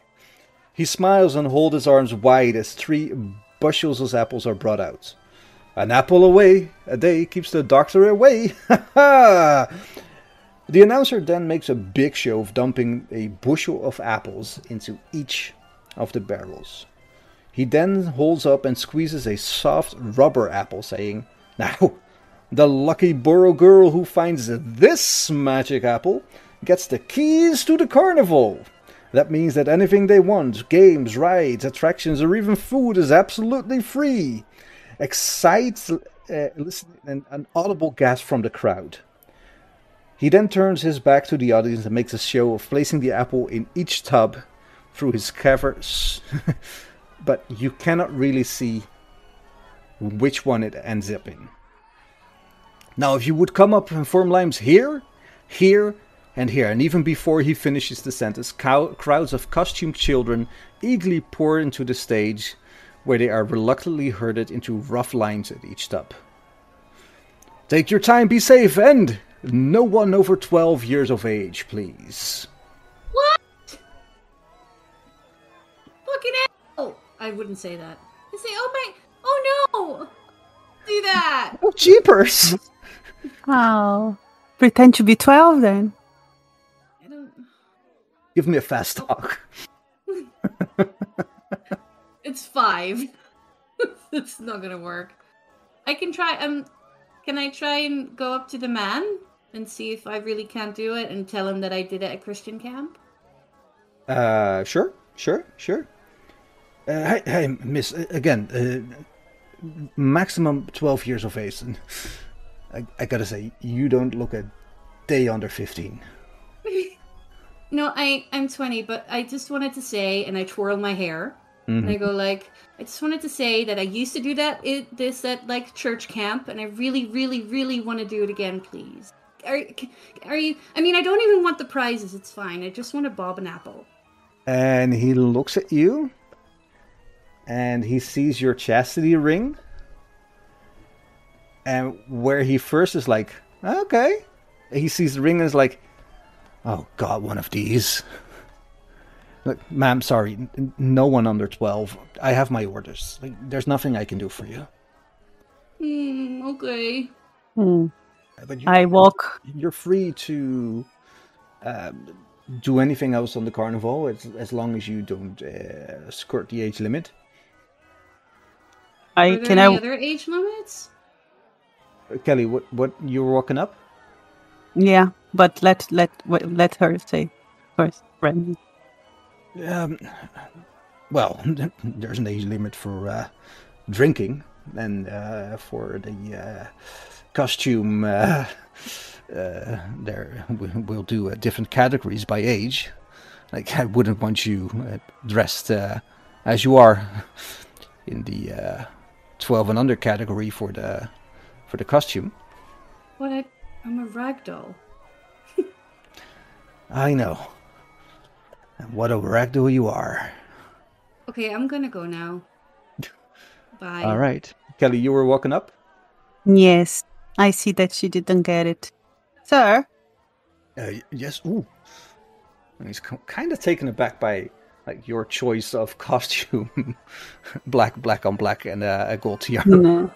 S1: He smiles and holds his arms wide as 3 bushels of apples are brought out. An apple a day keeps the doctor away. Ha ha! The announcer then makes a big show of dumping a bushel of apples into each of the barrels. He then holds up and squeezes a soft rubber apple, saying, Now, the lucky burrow girl who finds this magic apple gets the keys to the carnival. That means that anything they want, games, rides, attractions, or even food is absolutely free. Excites an audible gasp from the crowd. He then turns his back to the audience and makes a show of placing the apple in each tub through his cavers. But you cannot really see which one it ends up in. Now, if you would come up and form lines here, here, and here, and even before he finishes the sentence, crowds of costumed children eagerly pour into the stage, where they are reluctantly herded into rough lines at each tub. Take your time, be safe, and no one over 12 years of age, please.
S2: What? Fucking hell! I wouldn't say that. I say, oh no! Do that!
S1: Oh, jeepers!
S4: Oh. pretend to be 12 then.
S2: I don't...
S1: Give me a fast talk.
S2: It's 5. It's not gonna work. I can try. Can I try and go up to the man and see if I really can't do it and tell him that I did it at Christian camp?
S1: Sure. Hey, miss, again, maximum 12 years of age. And I gotta say, you don't look a day under 15.
S2: No, I'm 20, but I just wanted to say, and I twirl my hair, and I go like, I just wanted to say that I used to do this at like church camp, and I really, really, really want to do it again, please. Are you? I mean, I don't even want the prizes. It's fine. I just want to bob an apple.
S1: And he looks at you, and he sees your chastity ring, and where he first is like, okay, he sees the ring and is like, oh God, one of these. Look, ma'am, sorry, no one under 12. I have my orders. Like, there's nothing I can do for you.
S2: Okay.
S1: But
S4: I walk.
S1: You're free to do anything else on the carnival, as long as you don't skirt the age limit.
S2: Are there any other age limits?
S1: Kelly, what you were walking up?
S4: Yeah, but let her say first, Brandy.
S1: Well, there's an age limit for drinking, and for the costume, there we'll do different categories by age. Like, I wouldn't want you dressed as you are in the 12 and under category for the costume.
S2: What? I'm a ragdoll.
S1: I know. And what a ragdoll you are.
S2: Okay, I'm gonna go now. Bye.
S1: All right. Kelly, you were walking up?
S4: Yes, I see that she didn't get it. Sir?
S1: Yes. Ooh. And he's kind of taken aback by like your choice of costume. black on black and a gold tiara.
S4: No.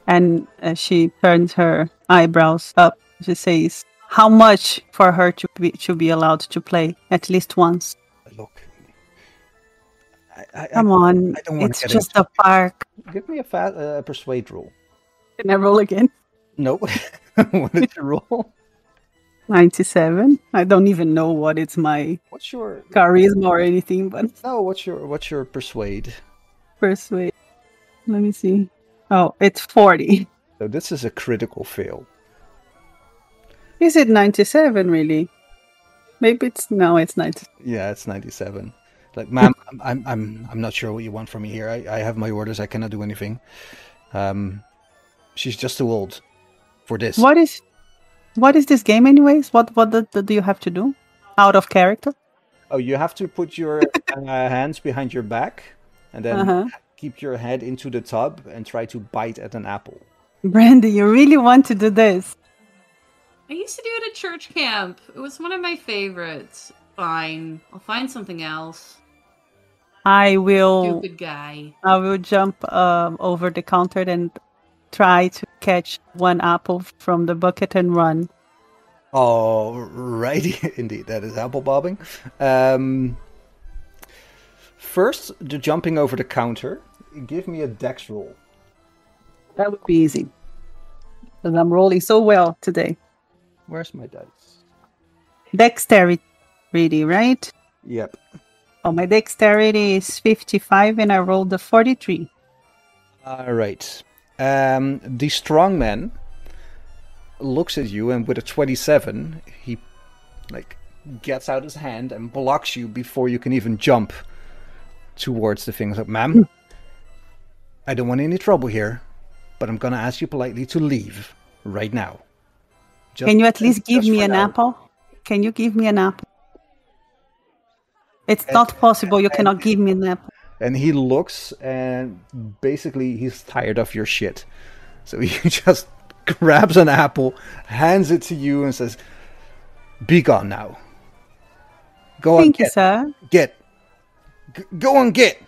S4: And she turns her eyebrows up. She says, how much for her to be allowed to play at least once?
S1: Look.
S4: Come on, it's just a park.
S1: Give me a persuade roll.
S4: Can I roll again?
S1: Nope. What did you roll?
S4: 97. I don't even know what it's my
S1: What's your
S4: charisma or anything, but
S1: no. What's your persuade?
S4: Persuade. Let me see. Oh, it's 40.
S1: So this is a critical fail.
S4: Is it 97 really? Maybe it's 90.
S1: Yeah, it's 97. Like, ma'am, I'm not sure what you want from me here. I have my orders. I cannot do anything. She's just too old for this.
S4: What is this game anyways? What do you have to do? Out of character?
S1: Oh, you have to put your hands behind your back and then keep your head into the tub and try to bite at an apple.
S4: Brandy, you really want to do this?
S2: I used to do it at church camp. It was one of my favorites. Fine. I'll find something else.
S4: I will
S2: Stupid guy.
S4: I will jump over the counter and try to catch one apple from the bucket and run.
S1: Oh, righty. Indeed, that is apple bobbing. First, the jumping over the counter. Give me a dex roll.
S4: That would be easy. Because I'm rolling so well today.
S1: Where's my dice?
S4: Dexterity, right?
S1: Yep.
S4: Oh, my dexterity is 55 and I rolled a 43.
S1: All right. The strong man looks at you and with a 27, he gets out his hand and blocks you before you can even jump towards the things. Like, ma'am, I don't want any trouble here, but I'm going to ask you politely to leave right now.
S4: Can you at least give me an apple? Can you give me an apple? It's not possible. You cannot give me an apple.
S1: And he looks and basically he's tired of your shit. So he just grabs an apple, hands it to you and says, be gone now. Go on,
S4: Thank you, sir.
S1: Go on, get.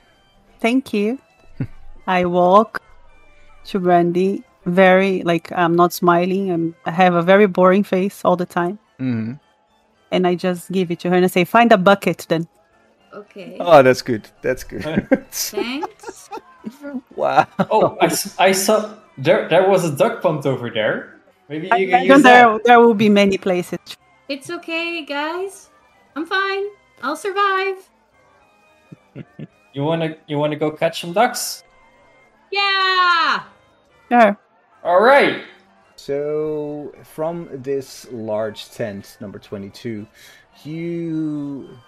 S4: Thank you. I walk to Brandy, very, like, I'm not smiling. I have a very boring face all the time.
S1: Mm-hmm.
S4: And I just give it to her and I say, find a bucket then.
S2: Okay.
S1: Oh, that's good. That's good.
S2: Thanks.
S1: Wow.
S3: Oh, I saw there was a duck pond over there. Maybe you can use that.
S4: There will be many places.
S2: It's okay, guys. I'm fine. I'll survive.
S3: You wanna go catch some ducks?
S2: Yeah!
S4: Sure.
S3: All right.
S1: So, from this large tent, number 22,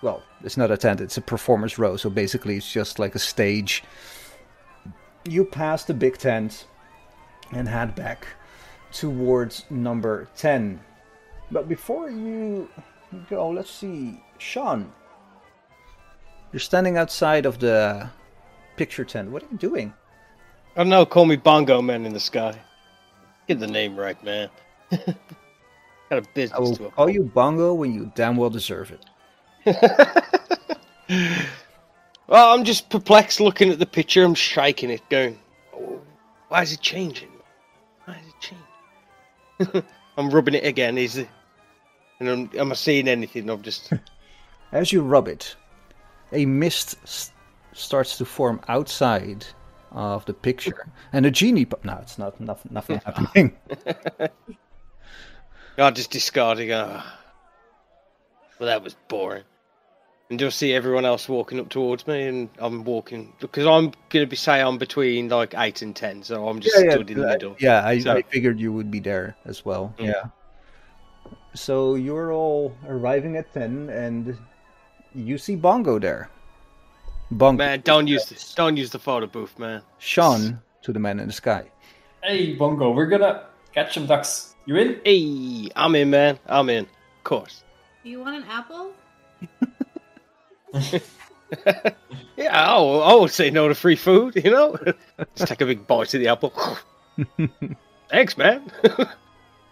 S1: well, it's not a tent, it's a performer's row, so basically it's just like a stage. You pass the big tent and head back towards number 10. But before you go, let's see, Sean. You're standing outside of the picture tent. What are you doing?
S7: I don't know, call me Bongo Man in the Sky. Get the name right, man. Got a business
S1: I will
S7: to
S1: call you Bongo when you damn well deserve it.
S7: Well, I'm just perplexed looking at the picture. I'm shaking it, going, oh, why is it changing? Why is it changing? I'm rubbing it again, is it? And am I seeing anything? I'm just...
S1: As you rub it, a mist starts to form outside of the picture, and a genie. No, it's not. Nothing happening.
S7: I just discarding. Well, that was boring. And just see everyone else walking up towards me, and I'm walking because I'm gonna say I'm between like 8 and 10, so I'm just stood in the middle.
S1: Yeah, I figured you would be there as well. Yeah. So you're all arriving at 10, and you see Bongo there. Bongo.
S7: Man, don't use the photo booth, man.
S1: Sean to the man in the sky.
S3: Hey, Bongo, we're gonna catch some ducks. You in?
S7: Hey, I'm in, man. I'm in. Of course.
S2: Do you want an apple?
S7: Yeah, I would say no to free food, you know? Just take a big bite of the apple. Thanks, man.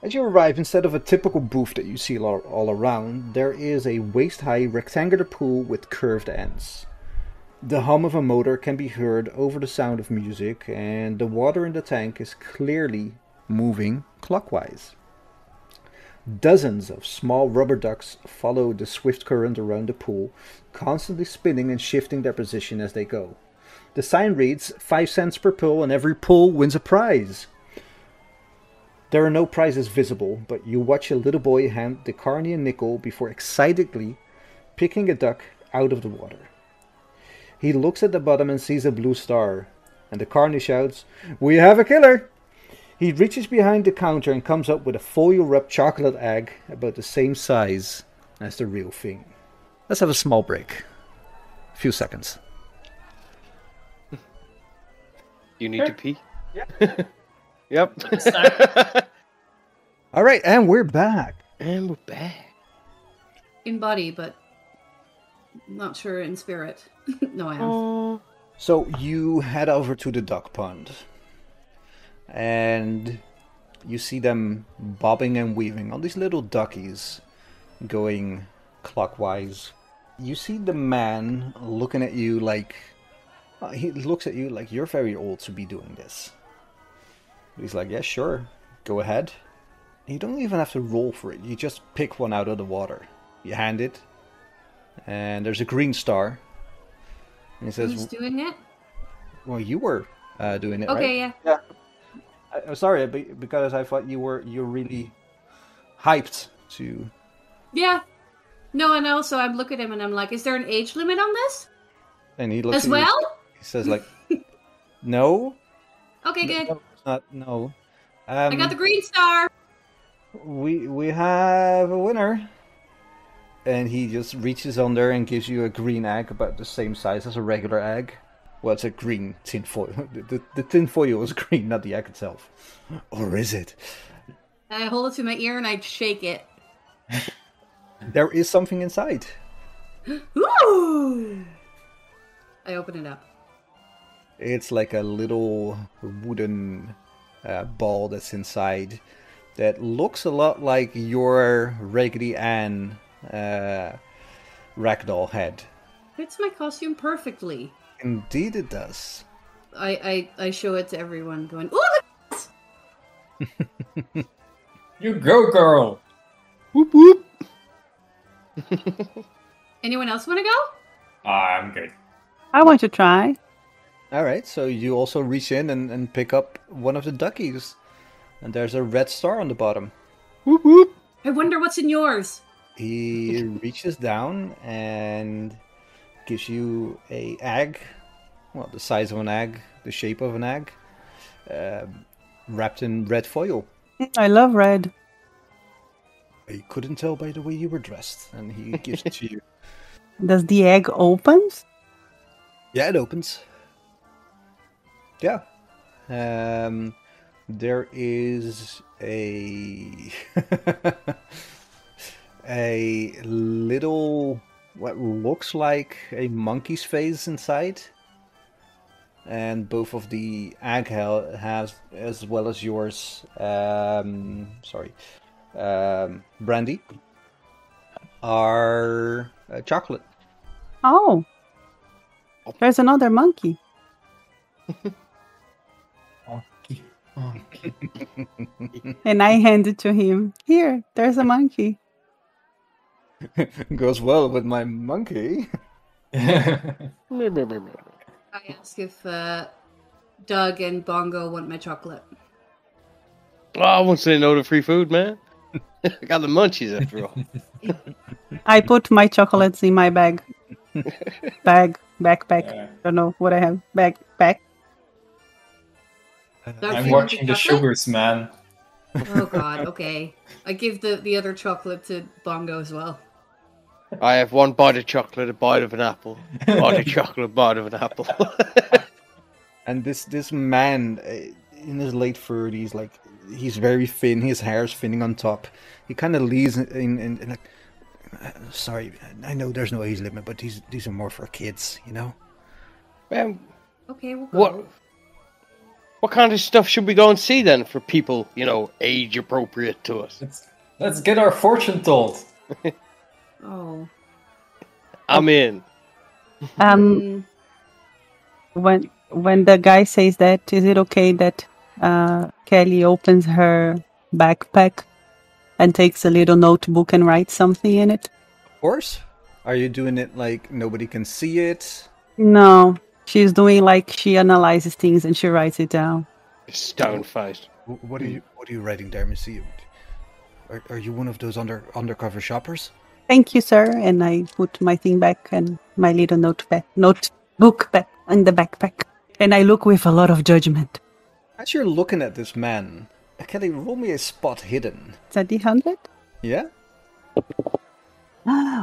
S1: As you arrive, instead of a typical booth that you see all around, there is a waist-high rectangular pool with curved ends. The hum of a motor can be heard over the sound of music, and the water in the tank is clearly moving clockwise. Dozens of small rubber ducks follow the swift current around the pool, constantly spinning and shifting their position as they go. The sign reads, 5 cents per pull, and every pull wins a prize. There are no prizes visible, but you watch a little boy hand the carny a nickel before excitedly picking a duck out of the water. He looks at the bottom and sees a blue star, and the carny shouts, "We have a killer!" He reaches behind the counter and comes up with a foil-wrapped chocolate egg about the same size as the real thing. Let's have a small break. A few seconds.
S7: You need to pee?
S3: Yeah.
S7: Yep.
S1: Alright, and we're back.
S7: And we're back.
S2: In body, but not sure in spirit. No, I am.
S1: So you head over to the duck pond. And you see them bobbing and weaving. All these little duckies going clockwise. You see the man looking at you like... he looks at you like you're very old to be doing this. He's like, yeah, sure. Go ahead. You don't even have to roll for it. You just pick one out of the water. You hand it. And there's a green star. And he says...
S2: Who's doing it?
S1: Well, you were doing it,
S2: Okay,
S1: right?
S2: yeah.
S1: I'm sorry, because I thought you're really hyped to...
S2: Yeah. No, and also I look at him and I'm like, is there an age limit on this?
S1: And he looks
S2: As
S1: at
S2: well?
S1: you, he says like, no.
S2: Okay, good.
S1: No, it's not, no.
S2: I got the green star.
S1: We have a winner. And he just reaches under and gives you a green egg about the same size as a regular egg. Well, it's a green tinfoil. The tinfoil is green, not the egg itself. Or is it?
S2: I hold it to my ear and I shake it.
S1: There is something inside.
S2: Ooh! I open it up.
S1: It's like a little wooden ball that's inside that looks a lot like your Raggedy Ann ragdoll head.
S2: Fits my costume perfectly.
S1: Indeed it does.
S2: I show it to everyone going, ooh, look at this!
S3: You go, girl.
S7: Whoop whoop.
S2: Anyone else want to go?
S3: I'm good.
S4: I want to try.
S1: All right, so you also reach in and pick up one of the duckies. And there's a red star on the bottom.
S7: Whoop whoop.
S2: I wonder what's in yours.
S1: He reaches down and gives you a egg. Well, the size of an egg, the shape of an egg, wrapped in red foil.
S4: I love red.
S1: I couldn't tell by the way you were dressed, and he gives it to you.
S4: Does the egg open?
S1: Yeah, it opens. Yeah. There is a a little, what looks like a monkey's face inside. And both of the egg has, as well as yours, Brandy, are chocolate.
S4: Oh. There's another monkey. And I hand it to him. Here, there's a monkey.
S1: Goes well with my monkey.
S2: I ask if Doug and Bongo want my chocolate.
S7: Oh, I won't say no to free food, man. I got the munchies after all.
S4: I put my chocolates in my bag. Backpack. Don't know what I have. Backpack.
S2: Doug,
S3: I'm
S2: you want
S3: watching the
S2: chocolate?
S3: sugars, man.
S2: Oh god, okay. I give the other chocolate to Bongo as well.
S7: I have one bite of chocolate, a bite of an apple. Bite of chocolate, bite of an apple.
S1: And this man, in his late 30s, like, he's very thin, his hair's thinning on top. He kind of leaves in like, sorry, I know there's no age limit, but these are more for kids, you know?
S2: Okay, we'll go.
S7: What kind of stuff should we go and see then for people, age appropriate to us?
S3: Let's get our fortune told.
S2: Oh.
S7: I'm in.
S4: When the guy says that, is it okay that Kelly opens her backpack and takes a little notebook and writes something in it?
S1: Of course. Are you doing it like nobody can see it?
S4: No, she's doing like she analyzes things and she writes it down.
S7: Stone faced.
S1: What are you writing there, Missy? Are you one of those undercover shoppers?
S4: Thank you, sir. And I put my thing back and my little notebook back in the backpack. And I look with a lot of judgment.
S1: As you're looking at this man, Kelly, roll me a spot hidden.
S4: Is that the 100?
S1: Yeah?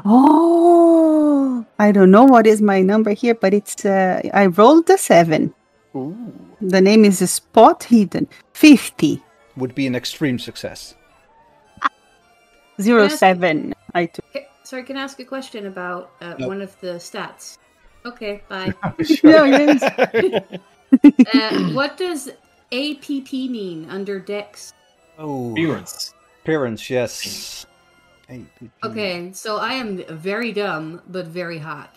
S4: Oh, I don't know what is my number here, but it's I rolled the 7.
S7: Ooh.
S4: The name is Spot Hidden. 50.
S1: Would be an extreme success.
S4: 07. I took.
S2: Sorry, can I ask a question about one of the stats? Okay, bye.
S4: No, yes.
S2: What does APP mean under Dex?
S1: Oh,
S3: Appearance,
S1: yes.
S2: Okay, so I am very dumb, but very hot.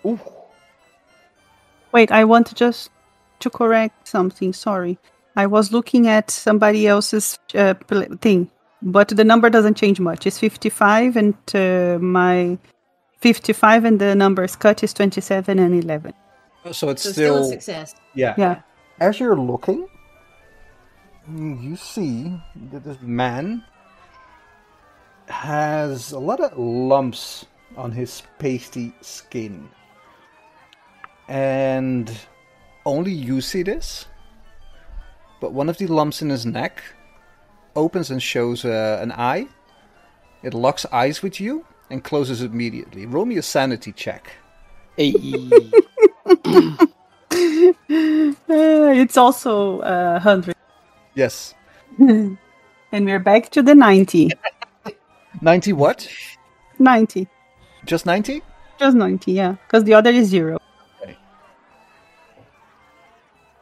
S7: Ooh.
S4: Wait, I want to correct something. Sorry. I was looking at somebody else's thing, but the number doesn't change much. It's 55, and my 55 and the numbers cut is 27 and 11.
S1: So it's
S2: So
S1: still
S2: a success.
S4: Yeah.
S1: As you're looking, you see that this man has a lot of lumps on his pasty skin. And only you see this. But one of the lumps in his neck opens and shows an eye. It locks eyes with you and closes immediately. Roll me a sanity check.
S7: Hey.
S4: It's also 100.
S1: Yes.
S4: And we're back to the 90.
S1: 90 what?
S4: 90.
S1: Just 90?
S4: Just 90, yeah. Because the other is 0.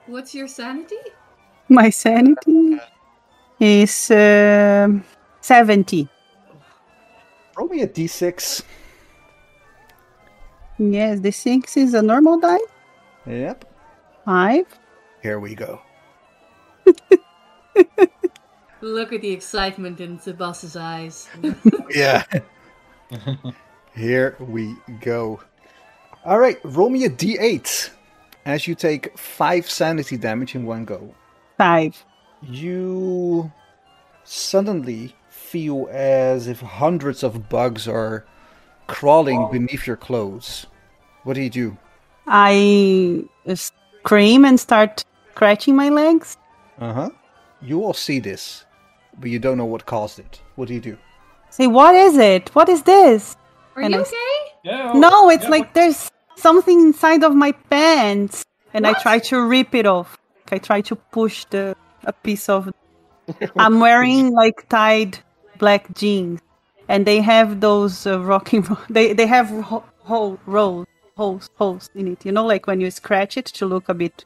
S2: What's your sanity?
S4: My sanity is 70.
S1: Roll me a d6.
S4: Yes, the 6 is a normal die.
S1: Yep.
S4: 5.
S1: Here we go.
S2: Look at the excitement in the boss's eyes.
S1: Yeah. Here we go. All right, roll me a d8 as you take 5 sanity damage in one go.
S4: 5.
S1: You suddenly feel as if hundreds of bugs are crawling beneath your clothes. What do?
S4: I scream and start scratching my legs.
S1: Uh-huh. You all see this, but you don't know what caused it. What do?
S4: Say, what is it? What is this?
S2: Are
S4: And
S2: you
S4: I-
S2: okay?
S3: Yeah.
S4: No, it's like there's something inside of my pants. And I try to rip it off. I try to push a piece of... I'm wearing like tied black jeans. And they have those rocking... They have holes in it. You know, like when you scratch it to look a bit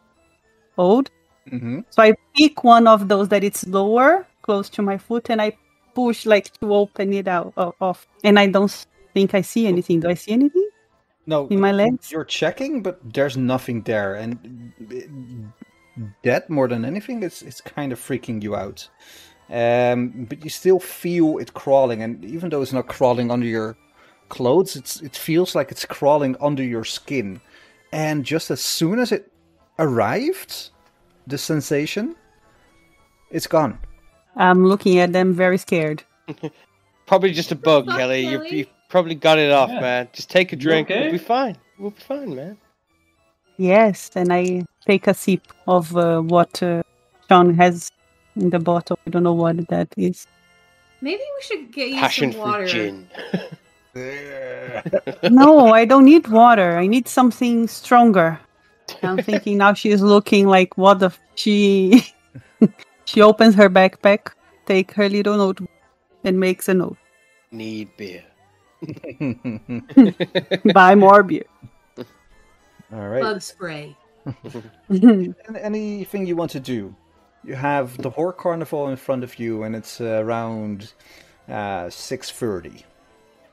S4: old.
S1: Mm-hmm.
S4: So I pick one of those that it's lower, close to my foot, and I push like to open it off. And I don't think I see anything. Do I see anything
S1: No,
S4: in my legs?
S1: you're checking, but there's nothing there. And that, more than anything, it's kind of freaking you out. But you still feel it crawling, and even though it's not crawling under your clothes, it feels like it's crawling under your skin. And just as soon as it arrived, the sensation, it's gone.
S4: I'm looking at them very scared.
S7: Probably just a bug,
S2: fuck,
S7: Kelly.
S2: Kelly?
S7: You probably got it off,
S3: Yeah.
S7: man. Just take a drink.
S3: okay?
S7: We'll be fine. We'll be fine, man.
S4: Yes, and I take a sip of what Sean has in the bottle. I don't know what that is.
S2: Maybe we should get you
S7: Passion
S2: some
S7: for
S2: water.
S7: gin.
S4: No, I don't need water. I need something stronger. I'm thinking now she's looking like what the... She opens her backpack, take her little notebook, and makes a note.
S7: Need beer.
S4: Buy more beer.
S1: All right.
S2: Bug spray.
S1: Anything you want to do? You have the Horror Carnival in front of you, and it's around 6:30.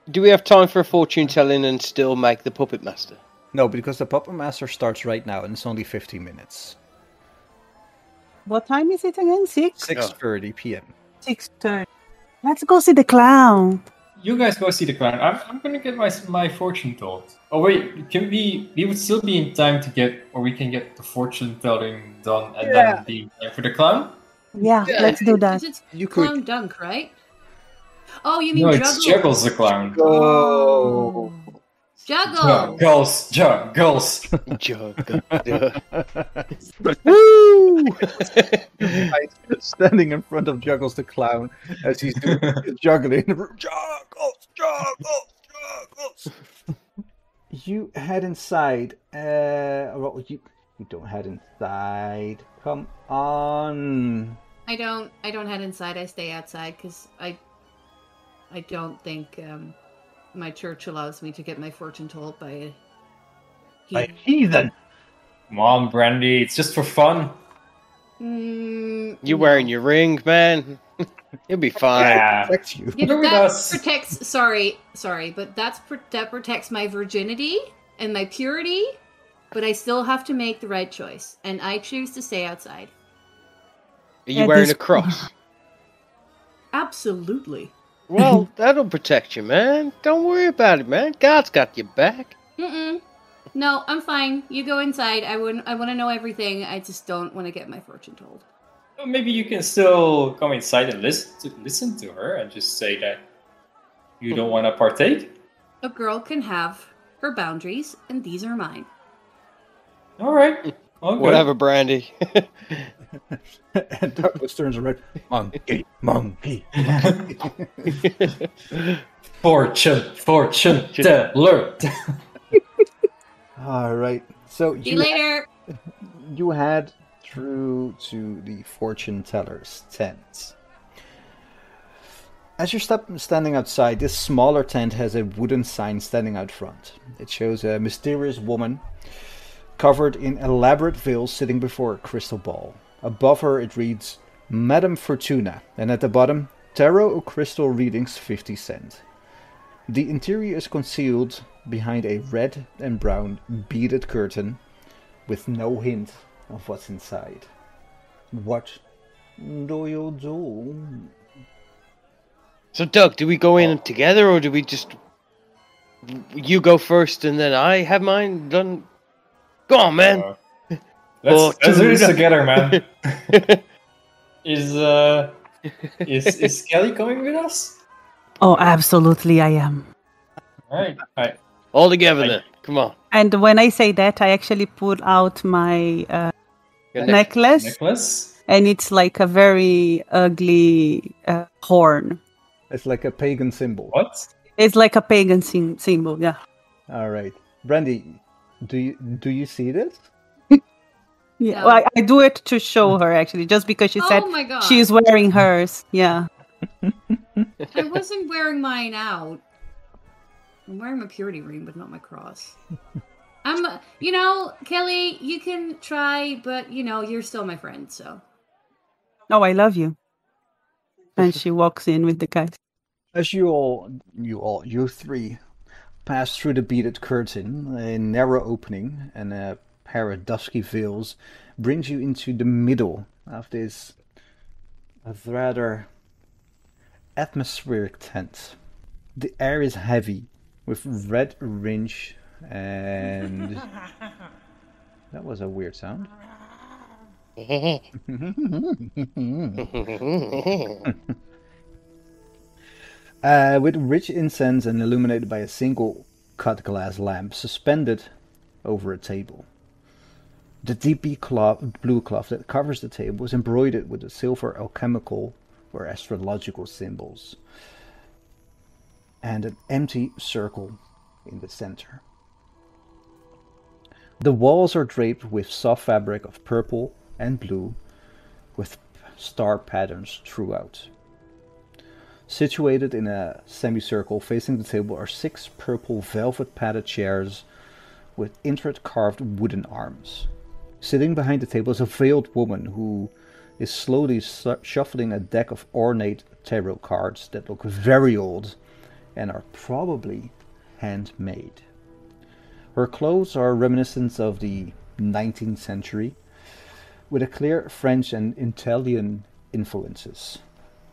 S7: Do we have time for a fortune telling and still make the puppet master?
S1: No, because the Puppet Master starts right now, and it's only 15 minutes.
S4: What time is it again? 6?
S1: 6:30 p.m.
S4: 6:30. Let's go see the clown.
S3: You guys go see the clown. I'm gonna get my fortune told. Oh wait, can we would still be in time to get, or we can get the fortune telling done and then be time for the clown?
S4: Yeah, let's do that.
S2: It's
S1: You could-
S2: clown dunk, right? Oh, you mean
S3: No,
S2: juggle?
S3: it's Juggles the clown.
S1: Oh.
S2: Juggle.
S3: Juggles.
S7: Woo!
S1: Standing in front of Juggles the Clown as he's doing his juggling. Juggles. You head inside. Well, you don't head inside. Come on.
S2: I don't head inside. I stay outside because I don't think my church allows me to get my fortune told by a heathen.
S1: Heathen.
S3: Come on, Brandy. It's just for fun.
S7: You're wearing your ring, man. You'll be fine.
S3: Yeah.
S1: Protects you.
S2: Yeah,
S3: Go with
S2: that
S3: us.
S2: protects. Sorry, but that protects my virginity and my purity. But I still have to make the right choice, and I choose to stay outside.
S7: Are you
S4: At
S7: wearing
S4: this-
S7: a cross?
S2: Absolutely.
S7: Well, that'll protect you, man. Don't worry about it, man. God's got your back.
S2: No, I'm fine. You go inside. I want to know everything. I just don't want to get my fortune told.
S3: Well, maybe you can still come inside and listen to her and just say that you don't want to partake.
S2: A girl can have her boundaries, and these are mine.
S3: All right. Okay.
S7: Whatever, Brandy.
S1: And Douglas turns around. Monkey.
S3: Fortune teller.
S1: All right. So
S2: See you later.
S1: you head through to the fortune teller's tent. As you're standing outside, this smaller tent has a wooden sign standing out front. It shows a mysterious woman covered in elaborate veils sitting before a crystal ball. Above her it reads, Madame Fortuna, and at the bottom, Tarot or Crystal Readings 50 cents. The interior is concealed behind a red and brown beaded curtain with no hint of what's inside. What do you do?
S7: So, Doug, do we go in together, or do we just... You go first, and then I have mine done? Go on, man!
S3: Let's do this together, man. Is Kelly coming with us?
S4: Oh, absolutely, I am.
S3: Alright.
S7: All together then. Come on.
S4: And when I say that, I actually pull out my necklace. And it's like a very ugly horn.
S1: It's like a pagan symbol.
S3: What?
S4: It's like a pagan symbol, yeah.
S1: All right. Brandy, do you see this?
S4: Yeah,
S2: No.
S4: well, I do it to show her, actually, just because she said
S2: my God.
S4: she's wearing hers. Yeah.
S2: I wasn't wearing mine out. I'm wearing my purity ring, but not my cross. Kelly, you can try, but, you're still my friend, so.
S4: Oh, I love you. And she walks in with the guys.
S1: As you three pass through the beaded curtain, a narrow opening and a pair of dusky veils brings you into the middle of this rather atmospheric tent. The air is heavy with red ringe and... That was a weird sound. With rich incense and illuminated by a single cut glass lamp suspended over a table. The deep blue cloth that covers the table is embroidered with the silver alchemical or astrological symbols, and an empty circle in the center. The walls are draped with soft fabric of purple and blue, with star patterns throughout. Situated in a semicircle facing the table are 6 purple velvet padded chairs with intricate carved wooden arms. Sitting behind the table is a veiled woman who is slowly shuffling a deck of ornate tarot cards that look very old and are probably handmade. Her clothes are reminiscent of the 19th century, with a clear French and Italian influences.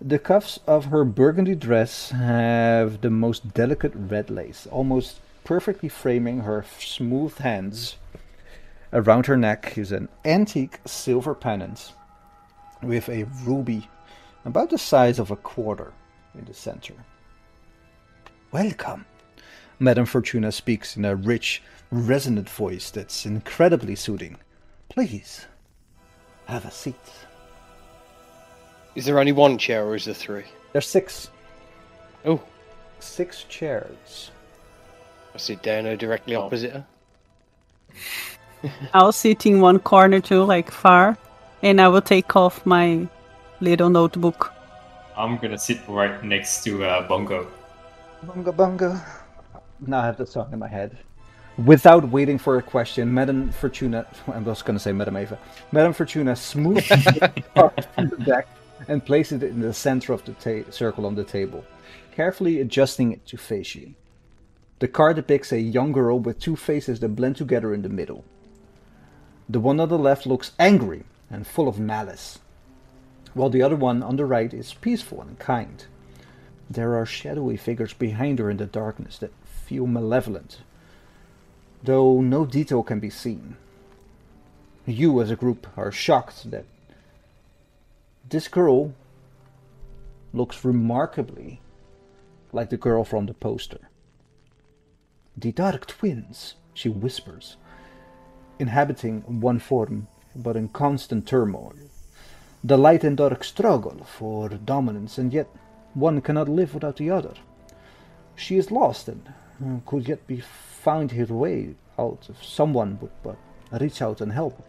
S1: The cuffs of her burgundy dress have the most delicate red lace, almost perfectly framing her smooth hands. Around her neck is an antique silver pendant with a ruby about the size of a quarter in the center. Welcome, Madame Fortuna speaks in a rich, resonant voice that's incredibly soothing. Please, have a seat.
S7: Is there only one chair, or is there 3?
S1: There's 6.
S7: Oh.
S1: 6 chairs.
S7: I sit down there directly opposite her.
S4: I'll sit in one corner too, like far, and I will take off my little notebook.
S3: I'm gonna sit right next to Bongo.
S1: Bongo, bongo. Now I have the song in my head. Without waiting for a question, Madame Fortuna... I was going to say Madame Eva. Madame Fortuna smooths the card from the deck and places it in the center of the circle on the table, carefully adjusting it to face you. The card depicts a young girl with 2 faces that blend together in the middle. The one on the left looks angry and full of malice, while the other one on the right is peaceful and kind. There are shadowy figures behind her in the darkness that feel malevolent, though no detail can be seen. You as a group are shocked that this girl looks remarkably like the girl from the poster. The Dark Twins, she whispers, inhabiting one form but in constant turmoil. The light and dark struggle for dominance, and yet one cannot live without the other. She is lost and could yet be found her way out if someone would but reach out and help her.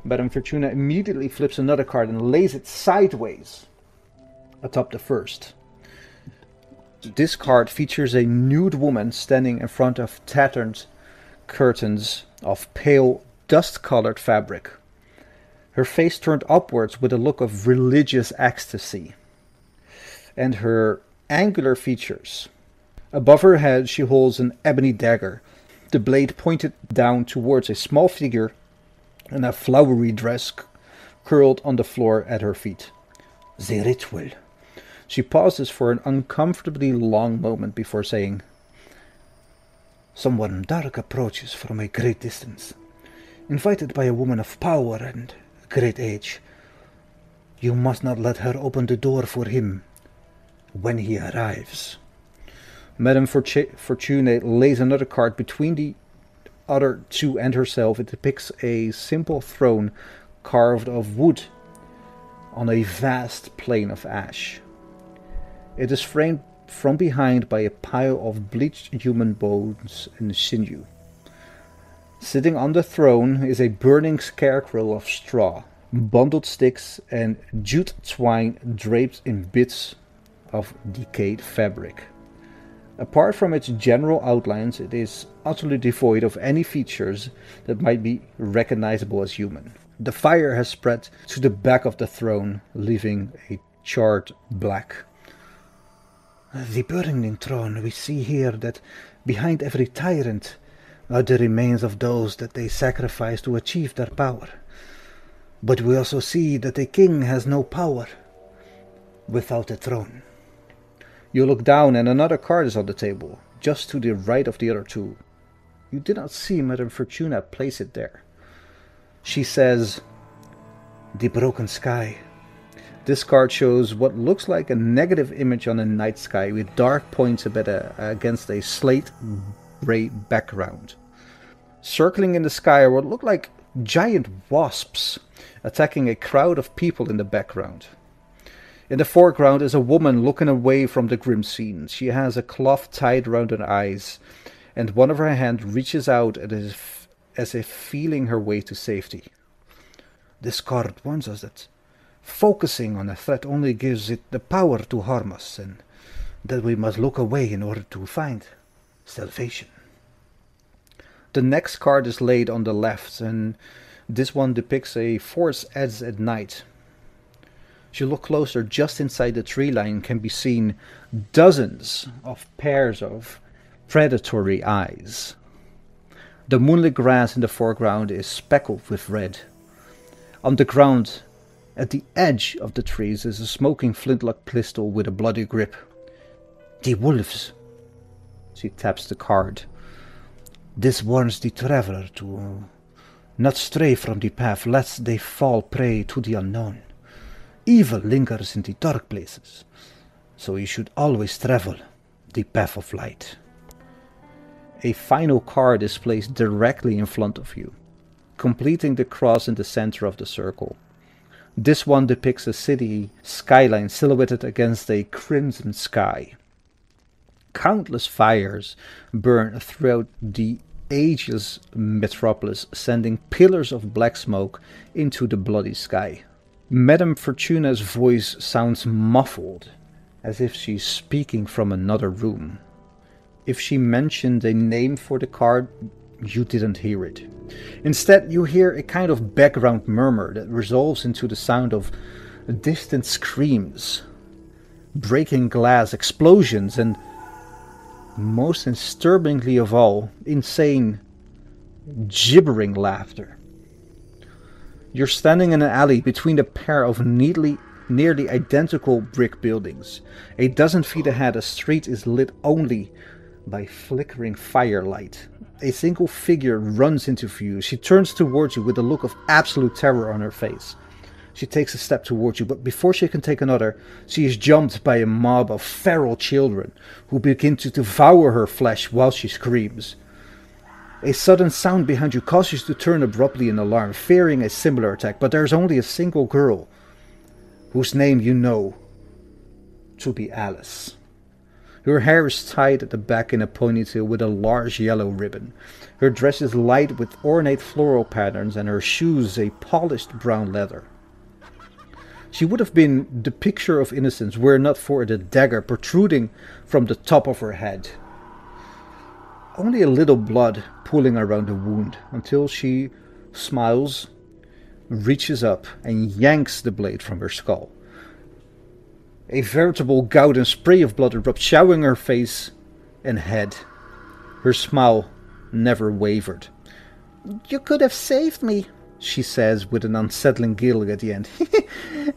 S1: Madame Fortuna immediately flips another card and lays it sideways atop the first. This card features a nude woman standing in front of tattered curtains of pale, dust-colored fabric. Her face turned upwards with a look of religious ecstasy, and her angular features. Above her head she holds an ebony dagger, the blade pointed down towards a small figure in a flowery dress curled on the floor at her feet. The ritual. She pauses for an uncomfortably long moment before saying, Someone dark approaches from a great distance, invited by a woman of power and great age. You must not let her open the door for him when he arrives. Madame Fortune lays another card between the other two and herself. It depicts a simple throne carved of wood on a vast plain of ash. It is framed from behind by a pile of bleached human bones and sinew. Sitting on the throne is a burning scarecrow of straw, bundled sticks, and jute twine draped in bits of decayed fabric. Apart from its general outlines, it is utterly devoid of any features that might be recognizable as human. The fire has spread to the back of the throne, leaving a charred black. The burning throne, we see here that behind every tyrant are the remains of those that they sacrifice to achieve their power. But we also see that a king has no power without a throne. You look down and another card is on the table, just to the right of the other two. You did not see Madame Fortuna place it there. She says, The broken sky. This card shows what looks like a negative image on a night sky with dark points against a slate gray background. Circling in the sky are what look like giant wasps attacking a crowd of people in the background. In the foreground is a woman looking away from the grim scene. She has a cloth tied around her eyes, and one of her hands reaches out as if feeling her way to safety. This card warns us that focusing on a threat only gives it the power to harm us, and that we must look away in order to find salvation. The next card is laid on the left, and this one depicts a forest edge at night. As you look closer, just inside the tree line can be seen dozens of pairs of predatory eyes. The moonlit grass in the foreground is speckled with red. On the ground, at the edge of the trees, is a smoking flintlock pistol with a bloody grip. The wolves. She taps the card. This warns the traveler to not stray from the path, lest they fall prey to the unknown. Evil lingers in the dark places, so you should always travel the path of light. A final card is placed directly in front of you, completing the cross in the center of the circle. This one depicts a city skyline silhouetted against a crimson sky. Countless fires burn throughout the ageless metropolis, sending pillars of black smoke into the bloody sky. Madame Fortuna's voice sounds muffled, as if she's speaking from another room. If she mentioned a name for the card, you didn't hear it. Instead, you hear a kind of background murmur that resolves into the sound of distant screams, breaking glass, explosions, and, most disturbingly of all, insane, gibbering laughter. You're standing in an alley between a pair of nearly identical brick buildings. A dozen feet ahead, a street is lit only by flickering firelight. A single figure runs into view. She turns towards you with a look of absolute terror on her face. She takes a step towards you, but before she can take another, she is jumped by a mob of feral children who begin to devour her flesh while she screams. A sudden sound behind you causes you to turn abruptly in alarm, fearing a similar attack, but there is only a single girl, whose name you know to be Alice. Her hair is tied at the back in a ponytail with a large yellow ribbon. Her dress is light with ornate floral patterns, and her shoes a polished brown leather. She would have been the picture of innocence were it not for the dagger protruding from the top of her head. Only a little blood pooling around the wound, until she smiles, reaches up, and yanks the blade from her skull. A veritable gout and spray of blood erupts, showering her face and head. Her smile never wavered. "You could have saved me," she says with an unsettling giggle at the end.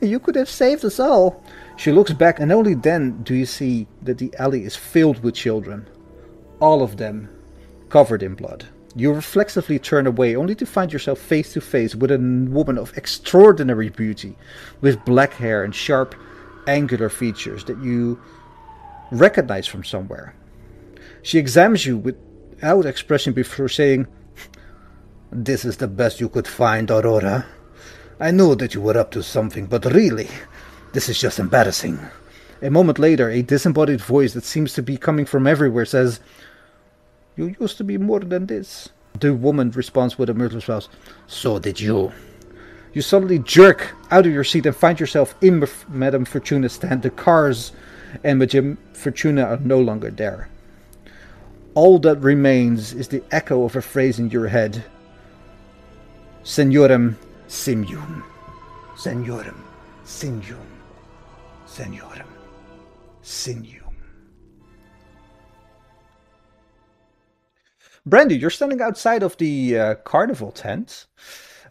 S1: You could have saved us all. She looks back, and only then do you see that the alley is filled with children. All of them covered in blood. You reflexively turn away, only to find yourself face to face with a woman of extraordinary beauty, with black hair and sharp, angular features that you recognize from somewhere. She examines you without expression before saying, "This is the best you could find, Aurora. I know that you were up to something, but really, this is just embarrassing." A moment later, a disembodied voice that seems to be coming from everywhere says, "You used to be more than this." The woman responds with a mirthless smile. "So did you." You suddenly jerk out of your seat and find yourself in Madame Fortuna's stand. The cars and Madame Fortuna are no longer there. All that remains is the echo of a phrase in your head. Seniorem simium. Seniorem simium. Seniorem simium. Brandy, you're standing outside of the carnival tent.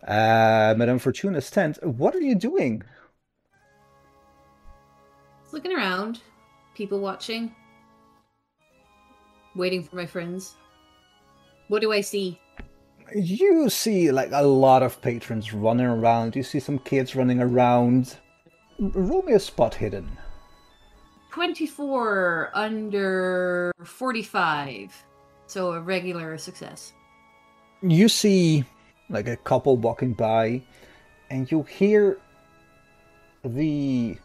S1: Madame Fortuna's tent. What are you doing?
S2: Looking around. People watching. Waiting for my friends. What do I see?
S1: You see like a lot of patrons running around. You see some kids running around. Roll me a spot hidden.
S2: 24 under 45. So a regular success.
S1: You see like a couple walking by, and you hear the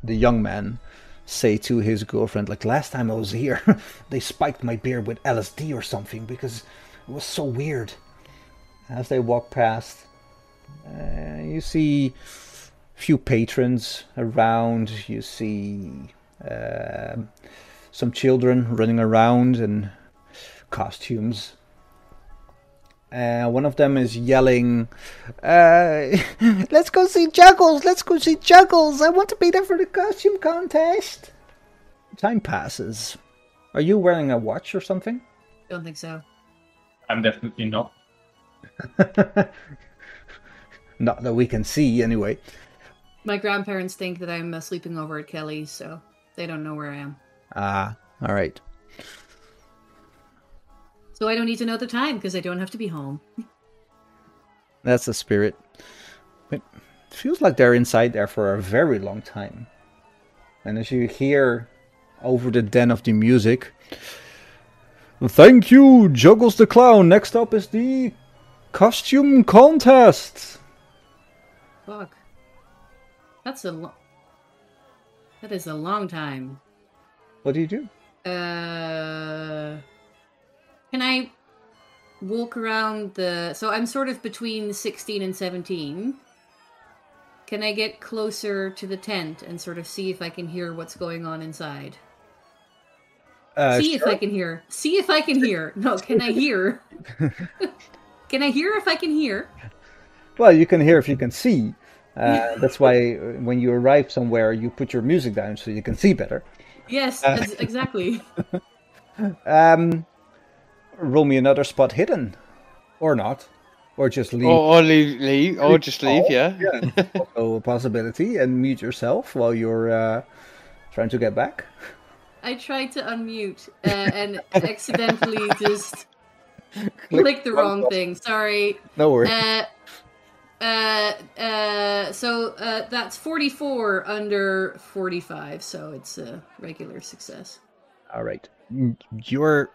S1: young man, say to his girlfriend, like, "Last time I was here, they spiked my beer with LSD or something because it was so weird." As they walk past, you see a few patrons around. You see some children running around in costumes. One of them is yelling, "Let's go see Juggles! Let's go see Juggles! I want to be there for the costume contest!" Time passes. Are you wearing a watch or something?
S2: Don't think so.
S3: I'm definitely not.
S1: Not that we can see, anyway.
S2: My grandparents think that I'm sleeping over at Kelly's, so they don't know where I am.
S1: Ah, alright.
S2: So I don't need to know the time, because I don't have to be home.
S1: That's the spirit. It feels like they're inside there for a very long time. And as you hear over the den of the music, "Thank you, Juggles the Clown. Next up is the costume contest."
S2: Fuck. That is a long time.
S1: What do you do?
S2: Can I walk around so I'm sort of between 16 and 17. Can I get closer to the tent and sort of see if I can hear what's going on inside? See if I can hear. See if I can hear. No, can I hear? Can I hear if I can hear?
S1: Well, you can hear if you can see. That's why when you arrive somewhere, you put your music down so you can see better.
S2: Yes, exactly.
S1: Roll me another spot hidden. Or not. Or just leave.
S7: Or leave. Or just leave, yeah.
S1: Also a possibility. And mute yourself while you're trying to get back.
S2: I tried to unmute and accidentally just clicked the wrong thing. Sorry.
S1: No worries.
S2: So that's 44 under 45, so it's a regular success.
S1: All right. You're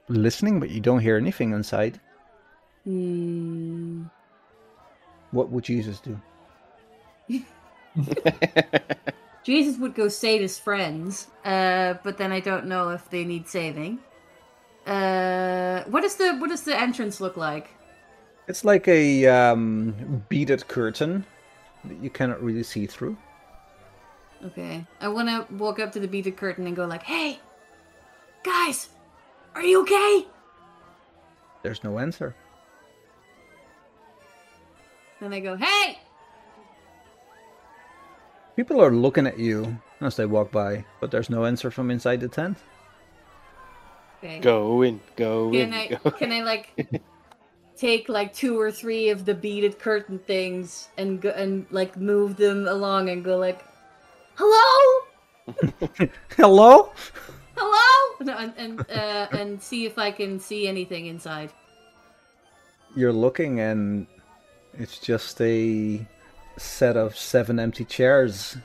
S1: listening, but you don't hear anything inside. What would Jesus do?
S2: Jesus would go save his friends, but then I don't know if they need saving. What does the entrance look like?
S1: It's like a beaded curtain that you cannot really see through.
S2: Okay. I want to walk up to the beaded curtain and go like, "Hey, guys, are you okay?"
S1: There's no answer.
S2: Then I go, "Hey!"
S1: People are looking at you as they walk by, but there's no answer from inside the tent.
S2: Okay.
S7: Go in.
S2: Can I like take like 2 or 3 of the beaded curtain things and go and like move them along and go like, "Hello,
S1: Hello?
S2: hello," no, and see if I can see anything inside.
S1: You're looking, and it's just a set of 7 empty chairs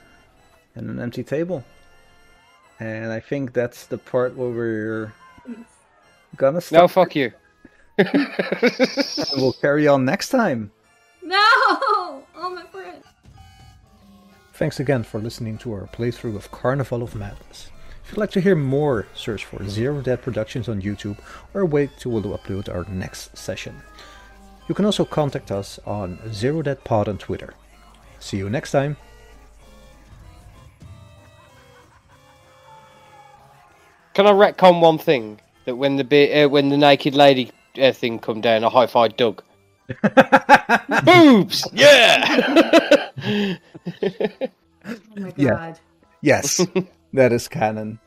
S1: and an empty table. And I think that's the part where we're gonna stop.
S7: No, fuck you.
S1: We'll carry on next time.
S2: No, oh my friend.
S1: Thanks again for listening to our playthrough of Carnival of Madness. If you'd like to hear more, search for Zero Dead Productions on YouTube or wait till we'll upload our next session. You can also contact us on Zero Dead Pod on Twitter. See you next time.
S7: Can I retcon one thing? That when the naked lady thing come down, I high-fived Doug. Boobs! Yeah!
S2: Oh my god.
S1: Yes, that is canon.